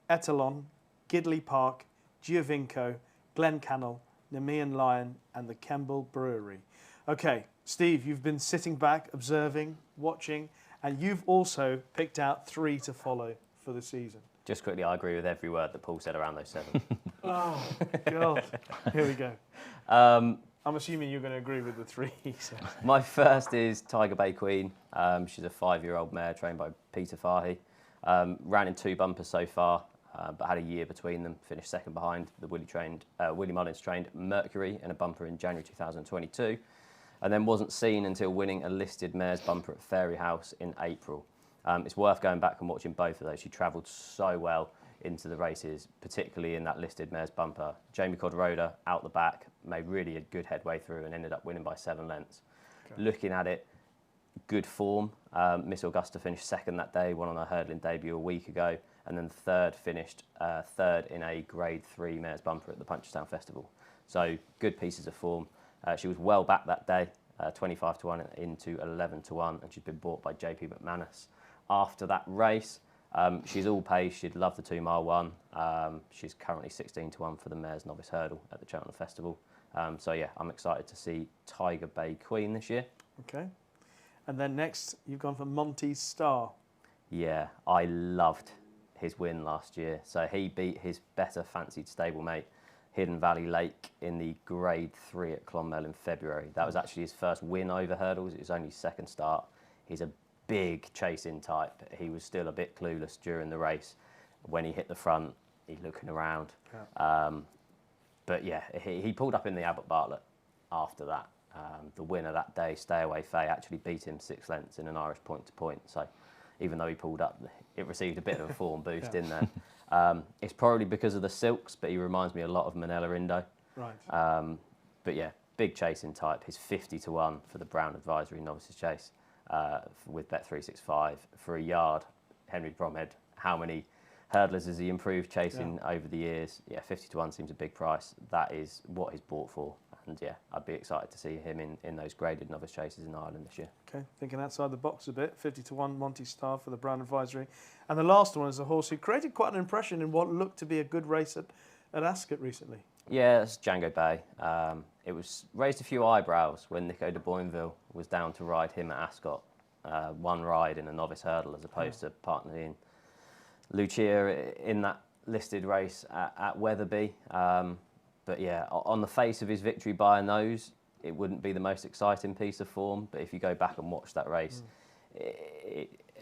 Etalon, Gidley Park, Giovinco, Glencannel, Nemean Lion, and the Kemble Brewery. Okay, Steve, you've been sitting back, observing, watching, and you've also picked out 3 to follow for the season. Just quickly, I agree with every word that Paul said around those 7. Oh, God. Here we go. I'm assuming you're going to agree with the 3. So. My first is Tiger Bay Queen. She's a 5-year-old mare trained by Peter Fahey. Ran in 2 bumpers so far, but had a year between them. Finished second behind the Willie Mullins trained Mercury in a bumper in January 2022. And then wasn't seen until winning a listed mare's bumper at Fairy House in April. It's worth going back and watching both of those. She travelled so well into the races, particularly in that listed mare's bumper. Jamie Codroda out the back, made really a good headway through and ended up winning by 7 lengths. Okay. Looking at it, good form. Miss Augusta finished second that day, won on her hurdling debut a week ago, and then finished third in a grade 3 mare's bumper at the Punchestown Festival. So good pieces of form. She was well back that day, 25 to 1 into 11 to 1, and she's been bought by JP McManus. After that race, she's all pace. She'd love the 2-mile one. She's currently 16 to 1 for the mare's novice hurdle at the Cheltenham Festival. So yeah, I'm excited to see Tiger Bay Queen this year. Okay. And then next, you've gone for Monty's Star. Yeah, I loved his win last year. So he beat his better fancied stablemate, Hidden Valley Lake, in the grade 3 at Clonmel in February. That was actually his first win over hurdles. It was only his 2nd start. He's a big chasing type. He was still a bit clueless during the race. When he hit the front, he's looking around. Yeah. But yeah, he pulled up in the Abbott Bartlett after that. The winner that day, Stay Away Faye, actually beat him 6 lengths in an Irish point-to-point. So even though he pulled up, it received a bit of a form boost in there. It's probably because of the silks, but he reminds me a lot of Manella Indo. Right. But yeah, big chasing type. He's 50 to 1 for the Brown Advisory Novices Chase with Bet365 for a yard. Henry Bromhead, how many hurdlers has he improved chasing over the years? Yeah, 50 to 1 seems a big price. That is what he's bought for. And yeah, I'd be excited to see him in those graded novice chases in Ireland this year. Okay, thinking outside the box a bit. 50 to 1 Monty Star for the Brown Advisory. And the last one is a horse who created quite an impression in what looked to be a good race at Ascot recently. Yeah, it's Django Bay. It was raised a few eyebrows when Nico de Boinville was down to ride him at Ascot. One ride in a novice hurdle as opposed to partnering Lucia in that listed race at Weatherby. But yeah, on the face of his victory by a nose, it wouldn't be the most exciting piece of form. But if you go back and watch that race,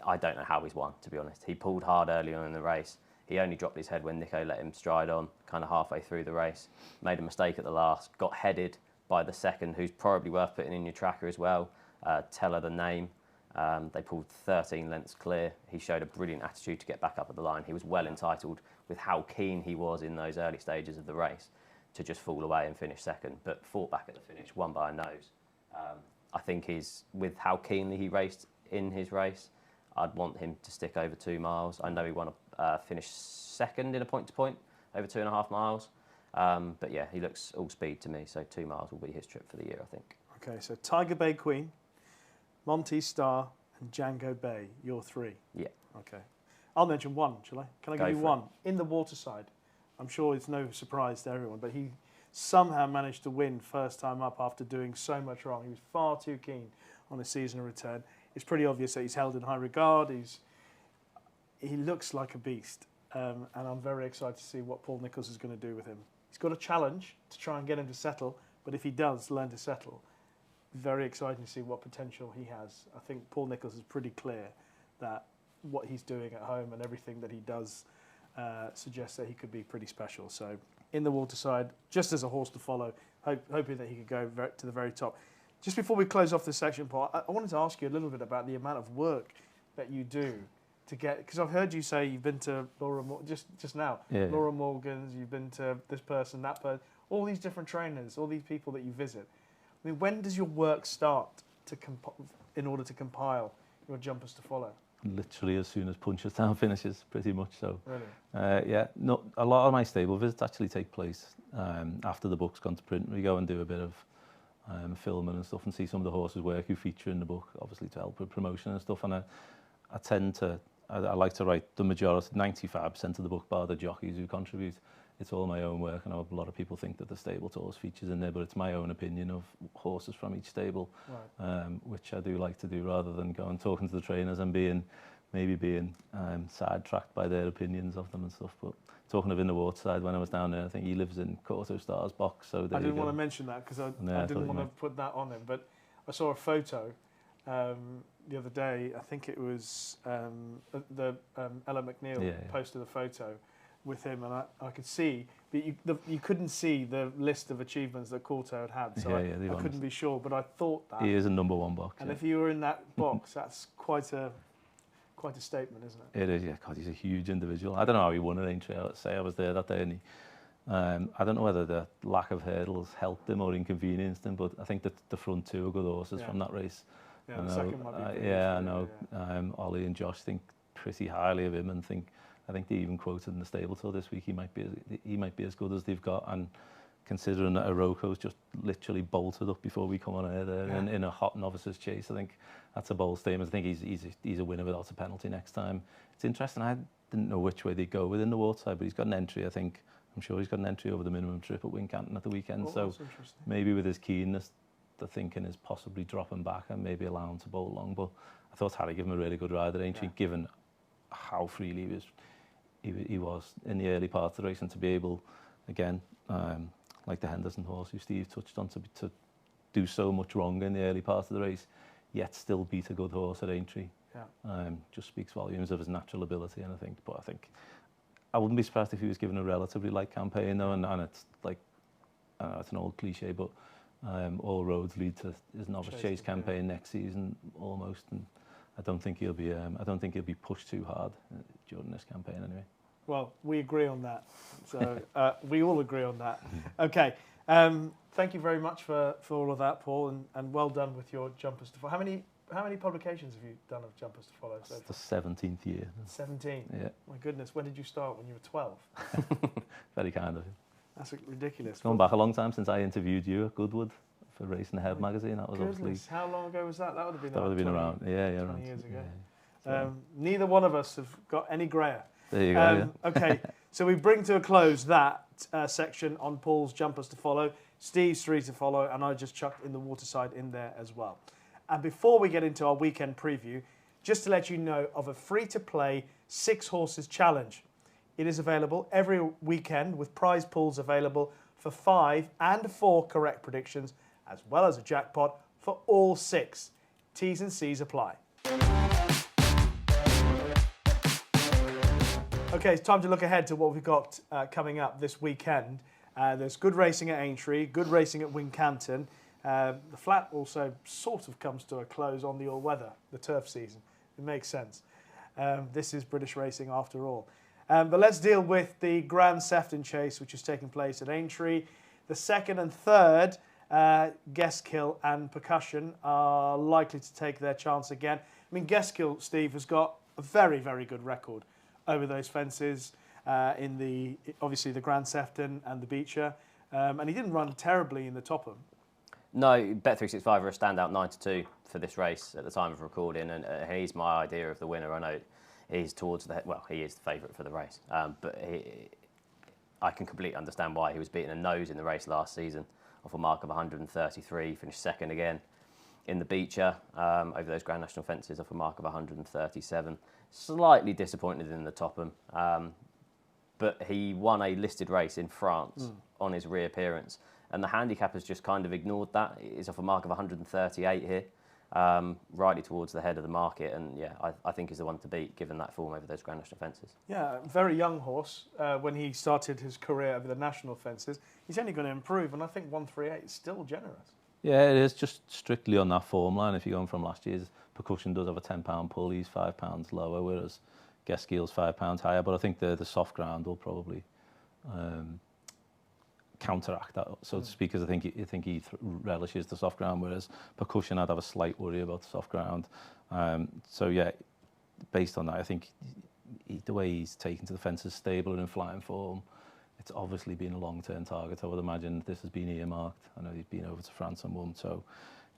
I don't know how he's won, to be honest. He pulled hard early on in the race. He only dropped his head when Nico let him stride on, kind of halfway through the race. Made a mistake at the last, got headed by the second, who's probably worth putting in your tracker as well. Tell her the name. They pulled 13 lengths clear. He showed a brilliant attitude to get back up at the line. He was well entitled with how keen he was in those early stages of the race to just fall away and finish second, but fought back at the finish, won by a nose. I think with how keenly he raced in his race, I'd want him to stick over 2 miles. I know he won finished second in a point-to-point over 2.5 miles. But yeah, he looks all speed to me, so 2 miles will be his trip for the year, I think. Okay, so Tiger Bay Queen, Monty Star, and Django Bay, your 3. Yeah. Okay. I'll mention one, shall I? Can I Go give you for it. one? In the Waterside. I'm sure it's no surprise to everyone, but he somehow managed to win first time up after doing so much wrong. He was far too keen on his seasonal return. It's pretty obvious that he's held in high regard. He looks like a beast, and I'm very excited to see what Paul Nicholls is going to do with him. He's got a challenge to try and get him to settle, but if he does learn to settle, very exciting to see what potential he has. I think Paul Nicholls is pretty clear that what he's doing at home and everything that he does suggests that he could be pretty special. So in the Waterside, just as a horse to follow, hoping that he could go to the very top. Just before we close off this section, Paul, I wanted to ask you a little bit about the amount of work that you do to get, because I've heard you say you've been to Laura just now, Yeah. Laura Morgan's, you've been to this person, that person, all these different trainers, all these people that you visit. I mean, when does your work start in order to compile your jumpers to follow? Literally as soon as Punchestown finishes, pretty much so. Really? Yeah, no, a lot of my stable visits actually take place after the book's gone to print. We go and do a bit of filming and stuff and see some of the horses' work who feature in the book, obviously to help with promotion and stuff. And I like to write the majority, 95% of the book, bar the jockeys who contribute. It's all my own work, and a lot of people think that the stable tours features in there, but it's my own opinion of horses from each stable, right. Which I do like to do rather than go and talking to the trainers and being sidetracked by their opinions of them and stuff. But talking of in the Waterside, when I was down there, I think he lives in Corto Star's box. So I didn't want to mention that because I didn't want to put that on him, but I saw a photo the other day. I think it was Ella McNeil posted a photo with him, and I could see, but you couldn't see the list of achievements that Corto had, so I couldn't be sure, but I thought that. He is a #1 box. And if you were in that box, that's quite a statement, isn't it? It is, yeah. God, he's a huge individual. I don't know how he won at Aintree. I would say I was there that day, and I don't know whether the lack of hurdles helped him or inconvenienced him, but I think that the front two are good horses from that race. Yeah, the second might be I know. Ollie and Josh think pretty highly of him, and I think they even quoted in the stable tour this week he might be as good as they've got. And considering that Aroko's just literally bolted up before we come on air there in a hot novices chase, I think that's a bold statement. I think he's a winner without a penalty next time. It's interesting. I didn't know which way they'd go within the Waterside, but he's got an entry. I'm sure he's got an entry over the minimum trip at Wincanton at the weekend. So maybe with his keenness, the thinking is possibly dropping back and maybe allow him to bowl long. But I thought Harry gave him a really good ride at Aintree, given how freely he was in the early part of the race, and to be able, again, like the Henderson horse who Steve touched on, to do so much wrong in the early part of the race, yet still beat a good horse at Aintree, just speaks volumes of his natural ability. And I think I wouldn't be surprised if he was given a relatively light campaign though, and it's like, it's an old cliche, but all roads lead to his novice chase campaign next season almost, and I don't think he'll be pushed too hard during this campaign anyway. Well, we agree on that. So we all agree on that. Okay. Thank you very much for all of that, Paul, and well done with your jumpers to follow. How many publications have you done of jumpers to follow? It's the 17th year. 17? Yeah. My goodness, when did you start? When you were 12? Very kind of you. That's ridiculous. It's gone back a long time since I interviewed you at Goodwood for Racing Ahead magazine. That was obviously. How long ago was that? That would have been. That would have been around. 20 years ago. Yeah. Neither one of us have got any grayer. There you go. Okay, so we bring to a close that section on Paul's jumpers to follow, Steve's 3 to follow, and I just chucked in the Waterside in there as well. And before we get into our weekend preview, just to let you know of a free-to-play 6 horses challenge. It is available every weekend with prize pools available for 5 and 4 correct predictions, as well as a jackpot for all 6. T's and C's apply. Okay, it's time to look ahead to what we've got coming up this weekend. There's good racing at Aintree, good racing at Wincanton. The flat also sort of comes to a close on the all-weather, the turf season. It makes sense. This is British racing after all. But let's deal with the Grand Sefton Chase, which is taking place at Aintree. The 2nd and 3rd, Guestkill and Percussion, are likely to take their chance again. I mean, Guestkill, Steve, has got a very, very good record over those fences in obviously the Grand Sefton and the Beecher, and he didn't run terribly in the Topham. No, Bet365 are a standout 9-2 for this race at the time of recording, and he's my idea of the winner. I know is towards the, well, he is the favourite for the race. But I can completely understand why. He was beating a nose in the race last season off a mark of 133, finished second again in the Beecher over those Grand National fences off a mark of 137. Slightly disappointed in the Topham, but he won a listed race in France on his reappearance, and the handicap has just kind of ignored that. He's off a mark of 138 here, rightly towards the head of the market, and yeah, I think he's the one to beat given that form over those Grand National fences. Yeah, very young horse. When he started his career over the national fences, he's only going to improve, and I think 138 is still generous. Yeah, it is just strictly on that form line. If you're going from last year's, Percussion does have a £10 pull. He's £5 lower, whereas Geskeel's £5 higher. But I think the soft ground will probably counteract that, so to speak, because I think he relishes the soft ground, whereas Percussion, I'd have a slight worry about the soft ground. So yeah, based on that, I think the way he's taken to the fence is stable and in flying form. It's obviously been a long-term target. I would imagine this has been earmarked. I know he's been over to France and won, so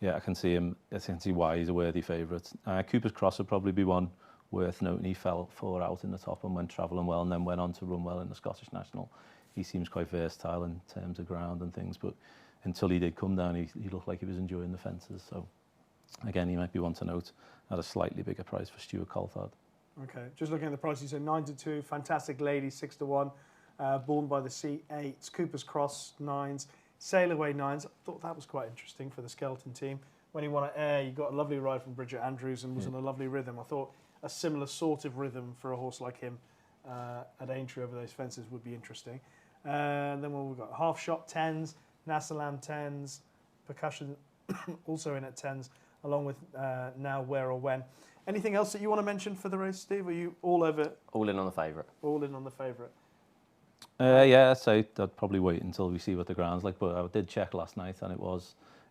yeah, I can see him. I can see why he's a worthy favourite. Cooper's Cross would probably be one worth noting. He fell 4 out in the top and went travelling well, and then went on to run well in the Scottish National. He seems quite versatile in terms of ground and things, but until he did come down, he looked like he was enjoying the fences. So again, he might be one to note at a slightly bigger price for Stuart Coulthard. Okay, just looking at the prices, so 9-2, Fantastic Lady 6-1, Born by the Sea 8s, Cooper's Cross 9s, Sail Away 9s. I thought that was quite interesting for the Skeleton team. When he won at Ayr, you got a lovely ride from Bridget Andrews and was in a lovely rhythm. I thought a similar sort of rhythm for a horse like him at Aintree over those fences would be interesting. Then we've got Half Shot 10s, Nasalam 10s, Percussion also in at 10s, along with Now, Where or When. Anything else that you want to mention for the race, Steve? Are you all over? All in on the favourite. All in on the favourite. Yeah, so I'd probably wait until we see what the ground's like, but I did check last night and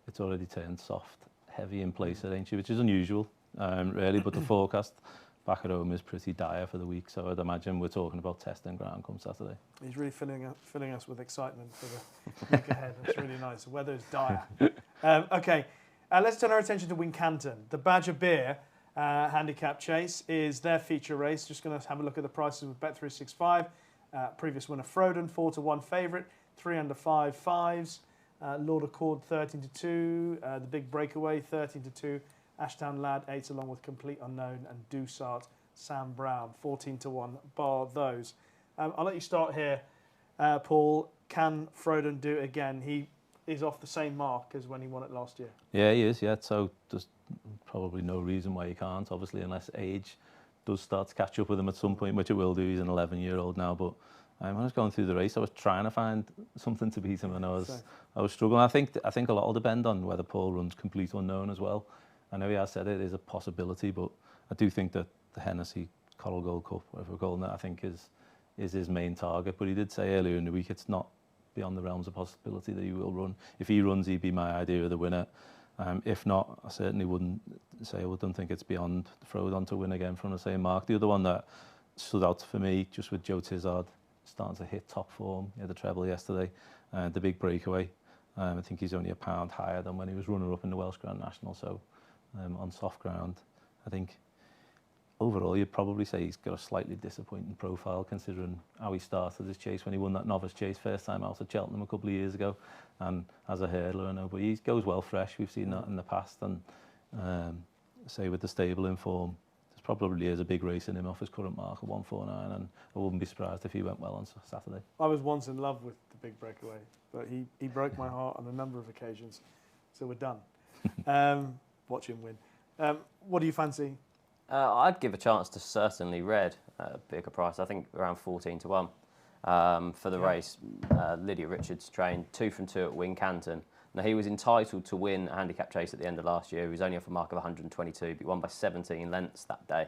it's already turned soft, heavy in place at Aintree, which is unusual, really, but the forecast back at home is pretty dire for the week, so I'd imagine we're talking about testing ground come Saturday. He's really filling us with excitement for the week ahead. That's really nice. The weather's dire. Okay, let's turn our attention to Wincanton. The Badger Beer Handicap Chase is their feature race. Just going to have a look at the prices with Bet365. Previous winner Frodon, 4-1 favourite, 3 under 5 5s. Lord Accord 13-2. The Big Breakaway 13-2. Ashtown Lad 8 along with Complete Unknown and Dusart Sam Brown 14-1 bar those. I'll let you start here, Paul. Can Frodon do it again? He is off the same mark as when he won it last year. Yeah, he is, yeah, so there's probably no reason why he can't, obviously, unless age does start to catch up with him at some point, which it will do. He's an 11-year-old now, but when I was going through the race, I was trying to find something to beat him, and I was struggling. I think a lot will depend on whether Paul runs Complete Unknown as well. I know he has said it is a possibility, but I do think that the Hennessy Coral Gold Cup, whatever we're calling it, I think is his main target. But he did say earlier in the week it's not beyond the realms of possibility that he will run. If he runs, he'd be my idea of the winner. If not, I certainly wouldn't say I wouldn't think it's beyond Frodon to win again from the same mark. The other one that stood out for me, just with Joe Tizard starting to hit top form, he had the treble yesterday, the Big Breakaway. I think he's only £1 higher than when he was runner-up in the Welsh Grand National, so on soft ground, I think overall you'd probably say he's got a slightly disappointing profile considering how he started his chase when he won that novice chase first time out at Cheltenham a couple of years ago, and as a hurdler, I know, but he goes well fresh. We've seen that in the past, and say with the stable in form, there's probably is a big race in him off his current mark of 149, and I wouldn't be surprised if he went well on Saturday. I was once in love with the Big Breakaway, but he broke my heart on a number of occasions, so we're done. Watch him win. What do you fancy? I'd give a chance to certainly Red at a bigger price. I think around 14-1 for the race. Lydia Richards trained 2 from 2 at Wincanton. Now he was entitled to win a handicap chase at the end of last year. He was only off a mark of 122, but he won by 17 lengths that day.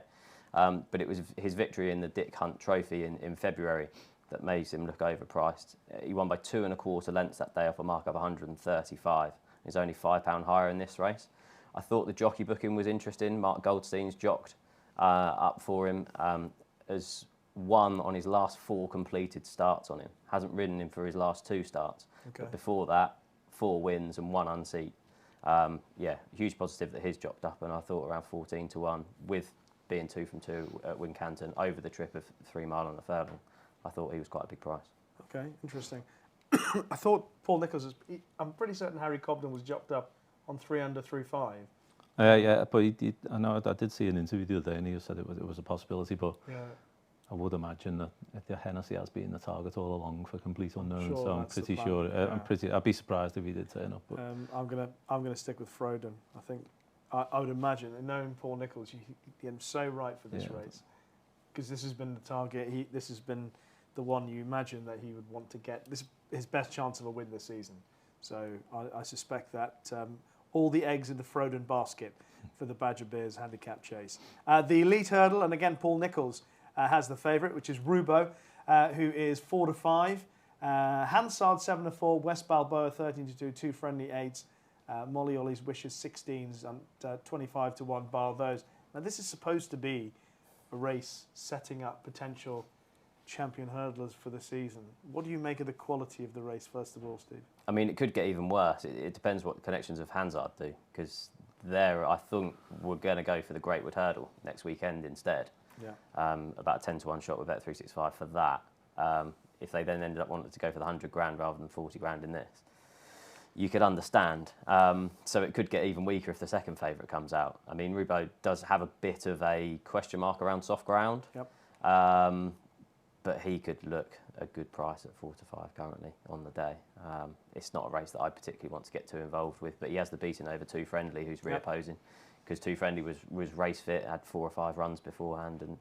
But it was his victory in the Dick Hunt Trophy in February that makes him look overpriced. He won by 2 1/4 lengths that day off a mark of 135. He's only £5 higher in this race. I thought the jockey booking was interesting. Mark Goldstein's jocked up for him, has won on his last 4 completed starts on him. Hasn't ridden him for his last 2 starts. Okay. But before that, 4 wins and 1 unseat. Yeah, huge positive that he's jocked up, and I thought around 14-1 with being 2 from 2 at Wincanton over the trip of 3 mile on the furlong, I thought he was quite a big price. Okay, interesting. I thought Paul Nicholls I'm pretty certain Harry Cobden was jocked up on 3 under 3.5. Yeah, but I know I did see an interview the other day, and he said it was a possibility, but Yeah. I would imagine that the Hennessy has been the target all along for complete unknown. sure So I'm that's the pretty plan, sure. yeah. I'd be surprised if he did turn up. But I'm gonna stick with Froden. I think I would imagine, and knowing Paul Nicholls, you get him so right for this race, because this has been the target. This has been the one you imagine that he would want to get. This his best chance of a win this season. So I suspect that all the eggs in the Froden basket for the Badger Beers Handicap Chase. The Elite Hurdle, and again Paul Nicholls has the favourite, which is Rubo, who is 4 to 5. Hansard 7 to 4. West Balboa 13 to 2. 2 friendly 8s. Molly Ollie's Wishes 16s and 25 to 1 bar those. Now this is supposed to be a race setting up potential champion hurdlers for the season. What do you make of the quality of the race, first of all, Steve? I mean, it could get even worse. It depends what the connections of Hansard do, because I think we're going to go for the Greatwood Hurdle next weekend instead. Yeah. About a 10 to 1 shot with Bet365 for that. If they then ended up wanting to go for the 100 grand rather than 40 grand in this, you could understand. So it could get even weaker if the second favourite comes out. I mean, Rubo does have a bit of a question mark around soft ground. Yep. But he could look a good price at 4 to 5 currently on the day. It's not a race that I particularly want to get too involved with, but he has the beating over 2 Friendly, who's reopposing, because 2 Friendly was race fit, had 4 or 5 runs beforehand, and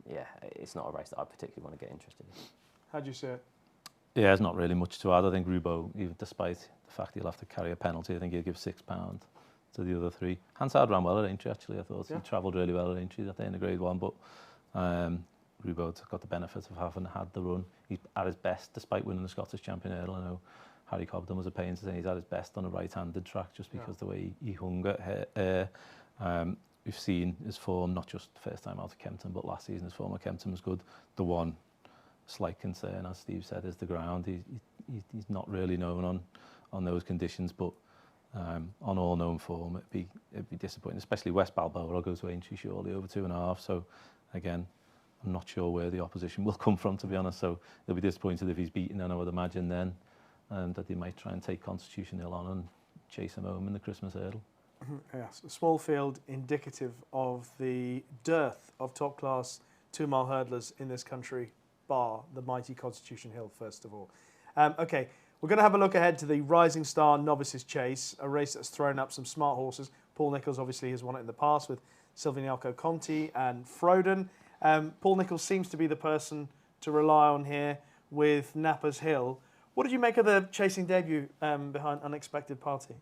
yeah, it's not a race that I particularly want to get interested in. How do you see it? yeah, there's not really much to add. I think Rubo, even despite the fact he'll have to carry a penalty, I think he'll give £6 to the other 3. Hansard ran well at Aintree, actually. I thought he travelled really well at Aintree that day in the Grade 1, but Rubo got the benefit of having had the run. He's at his best, despite winning the Scottish Champion Hurdle. I know Harry Cobden was a pain to say he's at his best on a right-handed track just because the way he hung at we've seen his form, not just the first time out of Kempton, but last season his form at Kempton was good. The one slight concern, as Steve said, is the ground. He's not really known on those conditions, but on all known form, it'd be disappointing, especially West Balboa. I'll go to Aintree surely over 2.5. So again, I'm not sure where the opposition will come from, to be honest. So he'll be disappointed if he's beaten, and I would imagine then that they might try and take Constitution Hill on and chase him home in the Christmas Hurdle. Yes, a small field indicative of the dearth of top-class 2-mile hurdlers in this country, bar the mighty Constitution Hill, first of all. Okay, we're going to have a look ahead to the Rising Star Novices Chase, a race that's thrown up some smart horses. Paul Nicholls obviously has won it in the past with Silvinialco Conti and Froden. Paul Nicholls seems to be the person to rely on here with Napper's Hill. What did you make of the chasing debut behind Unexpected Party?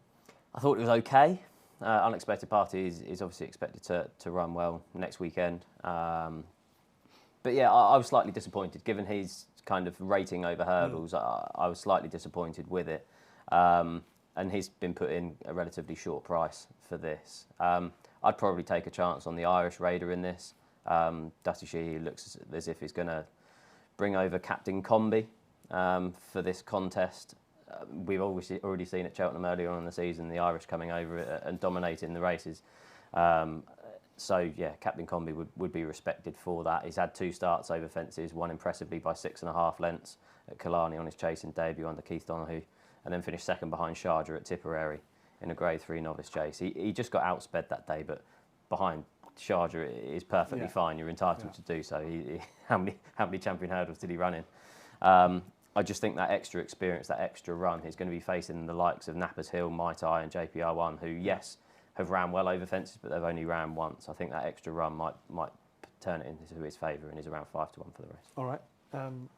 I thought it was okay. Unexpected Party is obviously expected to run well next weekend. But yeah, I was slightly disappointed, given his kind of rating over hurdles. I was slightly disappointed with it. And he's been put in a relatively short price for this. I'd probably take a chance on the Irish Raider in this. Dusty Sheehy looks as if he's going to bring over Captain Combi for this contest. We've obviously already seen at Cheltenham earlier on in the season, the Irish coming over and dominating the races. So yeah, Captain Combi would be respected for that. He's had 2 starts over fences, won impressively by 6.5 lengths at Killarney on his chasing debut under Keith Donoghue, and then finished second behind Sharjah at Tipperary in a Grade 3 novice chase. He just got outsped that day, but behind Sharjah is perfectly fine. You're entitled to do so. How many champion hurdles did he run in? I just think that extra experience, that extra run, he's going to be facing the likes of Napper's Hill, Might Eye and JPR1, who, yes, have ran well over fences, but they've only ran once. I think that extra run might turn it into his favour, and he's around 5 to 1 for the race. All right.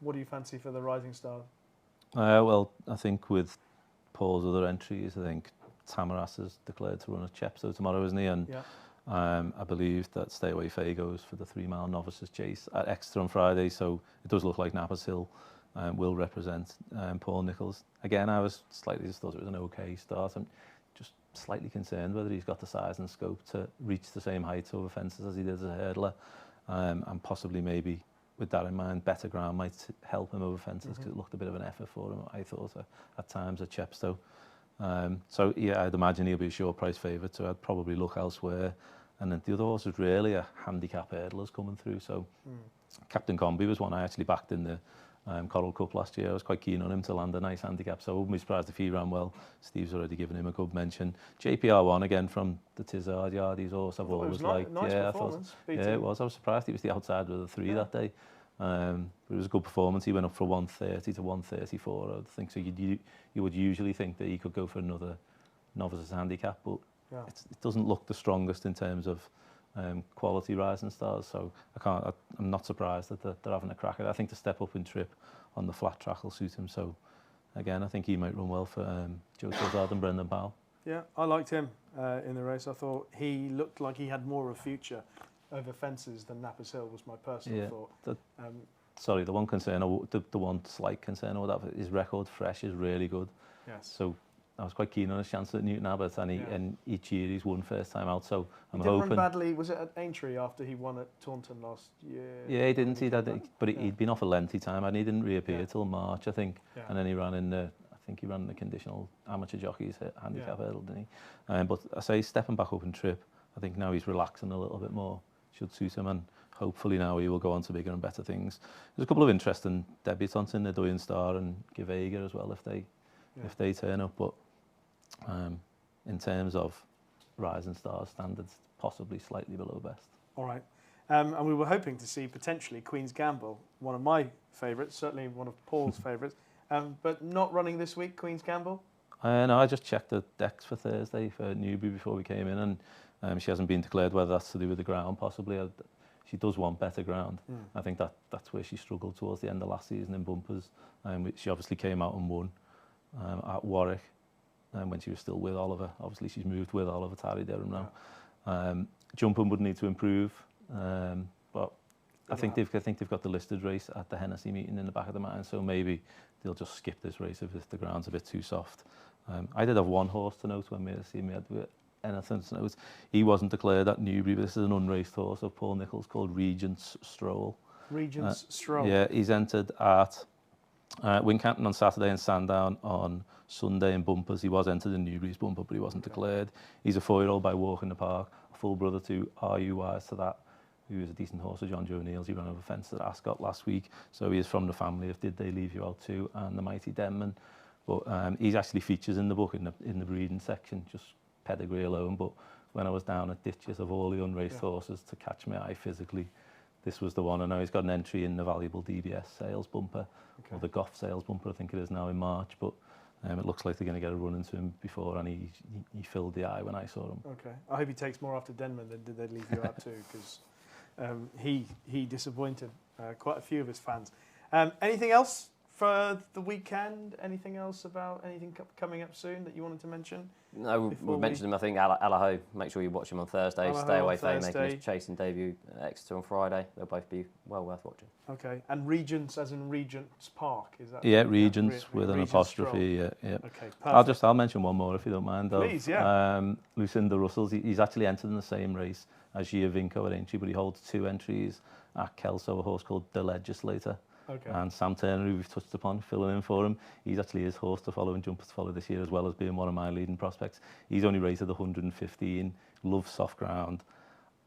What do you fancy for the Rising Star? Well, I think with Paul's other entries, I think Tamaras is declared to run at Chepstow tomorrow, isn't he? And I believe that Stay Away Faye goes for the 3-mile Novices Chase at Exeter on Friday, so it does look like Napper's Hill will represent Paul Nicholls. Again, I was slightly just thought it was an okay start. I'm just slightly concerned whether he's got the size and scope to reach the same height over fences as he did as a hurdler, and possibly maybe with that in mind, better ground might help him over fences, because it looked a bit of an effort for him, I thought, at times at Chepstow. So yeah, I'd imagine he'll be a short price favourite, so I'd probably look elsewhere. And then the other horse was really a handicap hurdlers coming through. So Captain Combi was one I actually backed in the Coral Cup last year. I was quite keen on him to land a nice handicap, so I wouldn't be surprised if he ran well. Steve's already given him a good mention. JPR1 again from the Tizard Yard. His horse I've always liked. Nice yeah, performance. Yeah, it was. I was surprised he was the outsider of the three that day. But it was a good performance. He went up for 130 to 134, I think. So you would usually think that he could go for another novices handicap, but it doesn't look the strongest in terms of quality rising stars. So I'm not surprised that they're having a crack at it. I think the step up in trip on the flat track will suit him. So again, I think he might run well for Joe Tizard and Brendan Powell. Yeah, I liked him in the race. I thought he looked like he had more of a future over fences than Nappers Hill, was my personal thought. Sorry, the one concern, the one slight concern with that, his record fresh is really good. Yes. So I was quite keen on his chance at Newton Abbott, and each year he's won first time out. So I'm hoping. He didn't run badly. Was it at Aintree after he won at Taunton last year? Yeah, he didn't. He'd been off a lengthy time, and he didn't reappear till March, I think. Yeah. And then he ran in the conditional amateur jockeys handicap hurdle, didn't he? But I say stepping back up in trip, I think now he's relaxing a little bit more. Should suit him, and hopefully now he will go on to bigger and better things. There's a couple of interesting debutants in the Doyen Star and Givega as well if they turn up, but in terms of rising stars standards, possibly slightly below best. All right, and we were hoping to see potentially Queen's Gamble, one of my favourites, certainly one of Paul's favourites, but not running this week, Queen's Gamble? No, I just checked the decks for Thursday for Newbury before we came in, and she hasn't been declared, whether that's to do with the ground possibly. She does want better ground. I think that's where she struggled towards the end of last season in bumpers. She obviously came out and won at Warwick when she was still with Oliver. Obviously she's moved with Oliver Tarry Durham now. Jumping would need to improve, but I think they've got the listed race at the Hennessy meeting in the back of the mind, so maybe they'll just skip this race if the ground's a bit too soft. I did have one horse to note when we had anything to note. He wasn't declared at Newbury, but this is an unraced horse of Paul Nicholls called Regent's Stroll. Regent's Stroll. Yeah, he's entered at Wincanton on Saturday and Sandown on Sunday in bumpers. He was entered in Newbury's bumper, but he wasn't declared. He's a 4-year-old by Walk in the Park, a full brother to R.U. Wise to that, who is a decent horse of John Joe Neal's. He ran over fence at Ascot last week, so he is from the family of Did They Leave You Out Too and the Mighty Denman. But he's actually features in the book in the breeding section, just pedigree alone. But when I was down at Ditches, of all the unraced horses to catch my eye physically, this was the one. I know he's got an entry in the valuable DBS sales bumper, or the Goff sales bumper, I think it is now in March. But it looks like they're going to get a run into him before, and he filled the eye when I saw him. Okay, I hope he takes more after Denman than Did They Leave You Out Too, because he disappointed quite a few of his fans. Anything else for the weekend? Anything else about anything coming up soon that you wanted to mention? No, we've mentioned him, I think, Allaho. Make sure you watch him on Thursday. Allaho Stay Away on Fame Thursday. making his chasing debut at Exeter on Friday. They'll both be well worth watching. Okay, and Regents as in Regent's Park, is that? Yeah, Regents with an apostrophe. Yeah. Okay, perfect. I'll mention one more if you don't mind. Please, yeah. Lucinda Russell's. He's actually entered in the same race as Giovinco at Aintree, but he holds 2 entries at Kelso, a horse called The Legislator. Okay. And Sam Turner, who we've touched upon, filling in for him. He's actually his horse to follow and jumper to follow this year, as well as being one of my leading prospects. He's only rated 115, loves soft ground.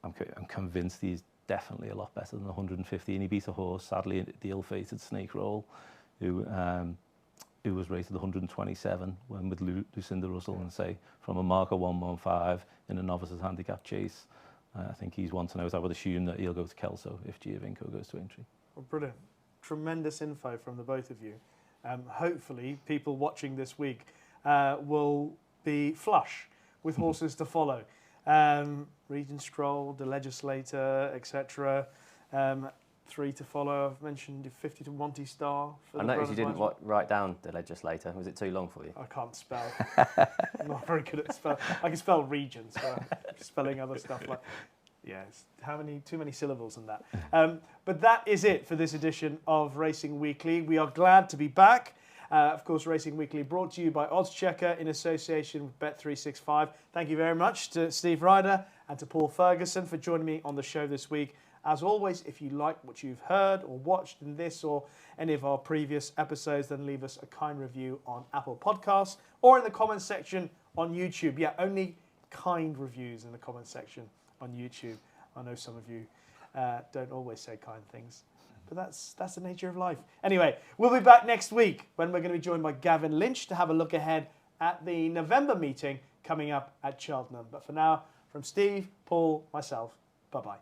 I'm convinced he's definitely a lot better than 115. He beat a horse, sadly, the ill-fated Snake Roll, who was rated 127 when with Lucinda Russell, and say from a marker 115 in a novices handicap chase. I think he's one to know. I would assume that he'll go to Kelso if Giovinco goes to Aintree. Well, brilliant. Tremendous info from the both of you. Hopefully people watching this week will be flush with horses to follow. Regent Stroll, The Legislator, etc. 3 to follow. I've mentioned 50 to Monty Star. I noticed you didn't write down The Legislator. Was it too long for you? I can't spell. I'm not very good at spelling. I can spell Regents, but spelling other stuff like... Yes, too many syllables in that. But that is it for this edition of Racing Weekly. We are glad to be back. Of course, Racing Weekly brought to you by oddschecker in association with Bet365. Thank you very much to Steve Ryder and to Paul Ferguson for joining me on the show this week. As always, if you like what you've heard or watched in this or any of our previous episodes, then leave us a kind review on Apple Podcasts or in the comments section on YouTube. Yeah, only kind reviews in the comments section on YouTube. I know some of you don't always say kind things, but that's the nature of life. Anyway, we'll be back next week when we're going to be joined by Gavin Lynch to have a look ahead at the November meeting coming up at Cheltenham. But for now, from Steve, Paul, myself, bye-bye.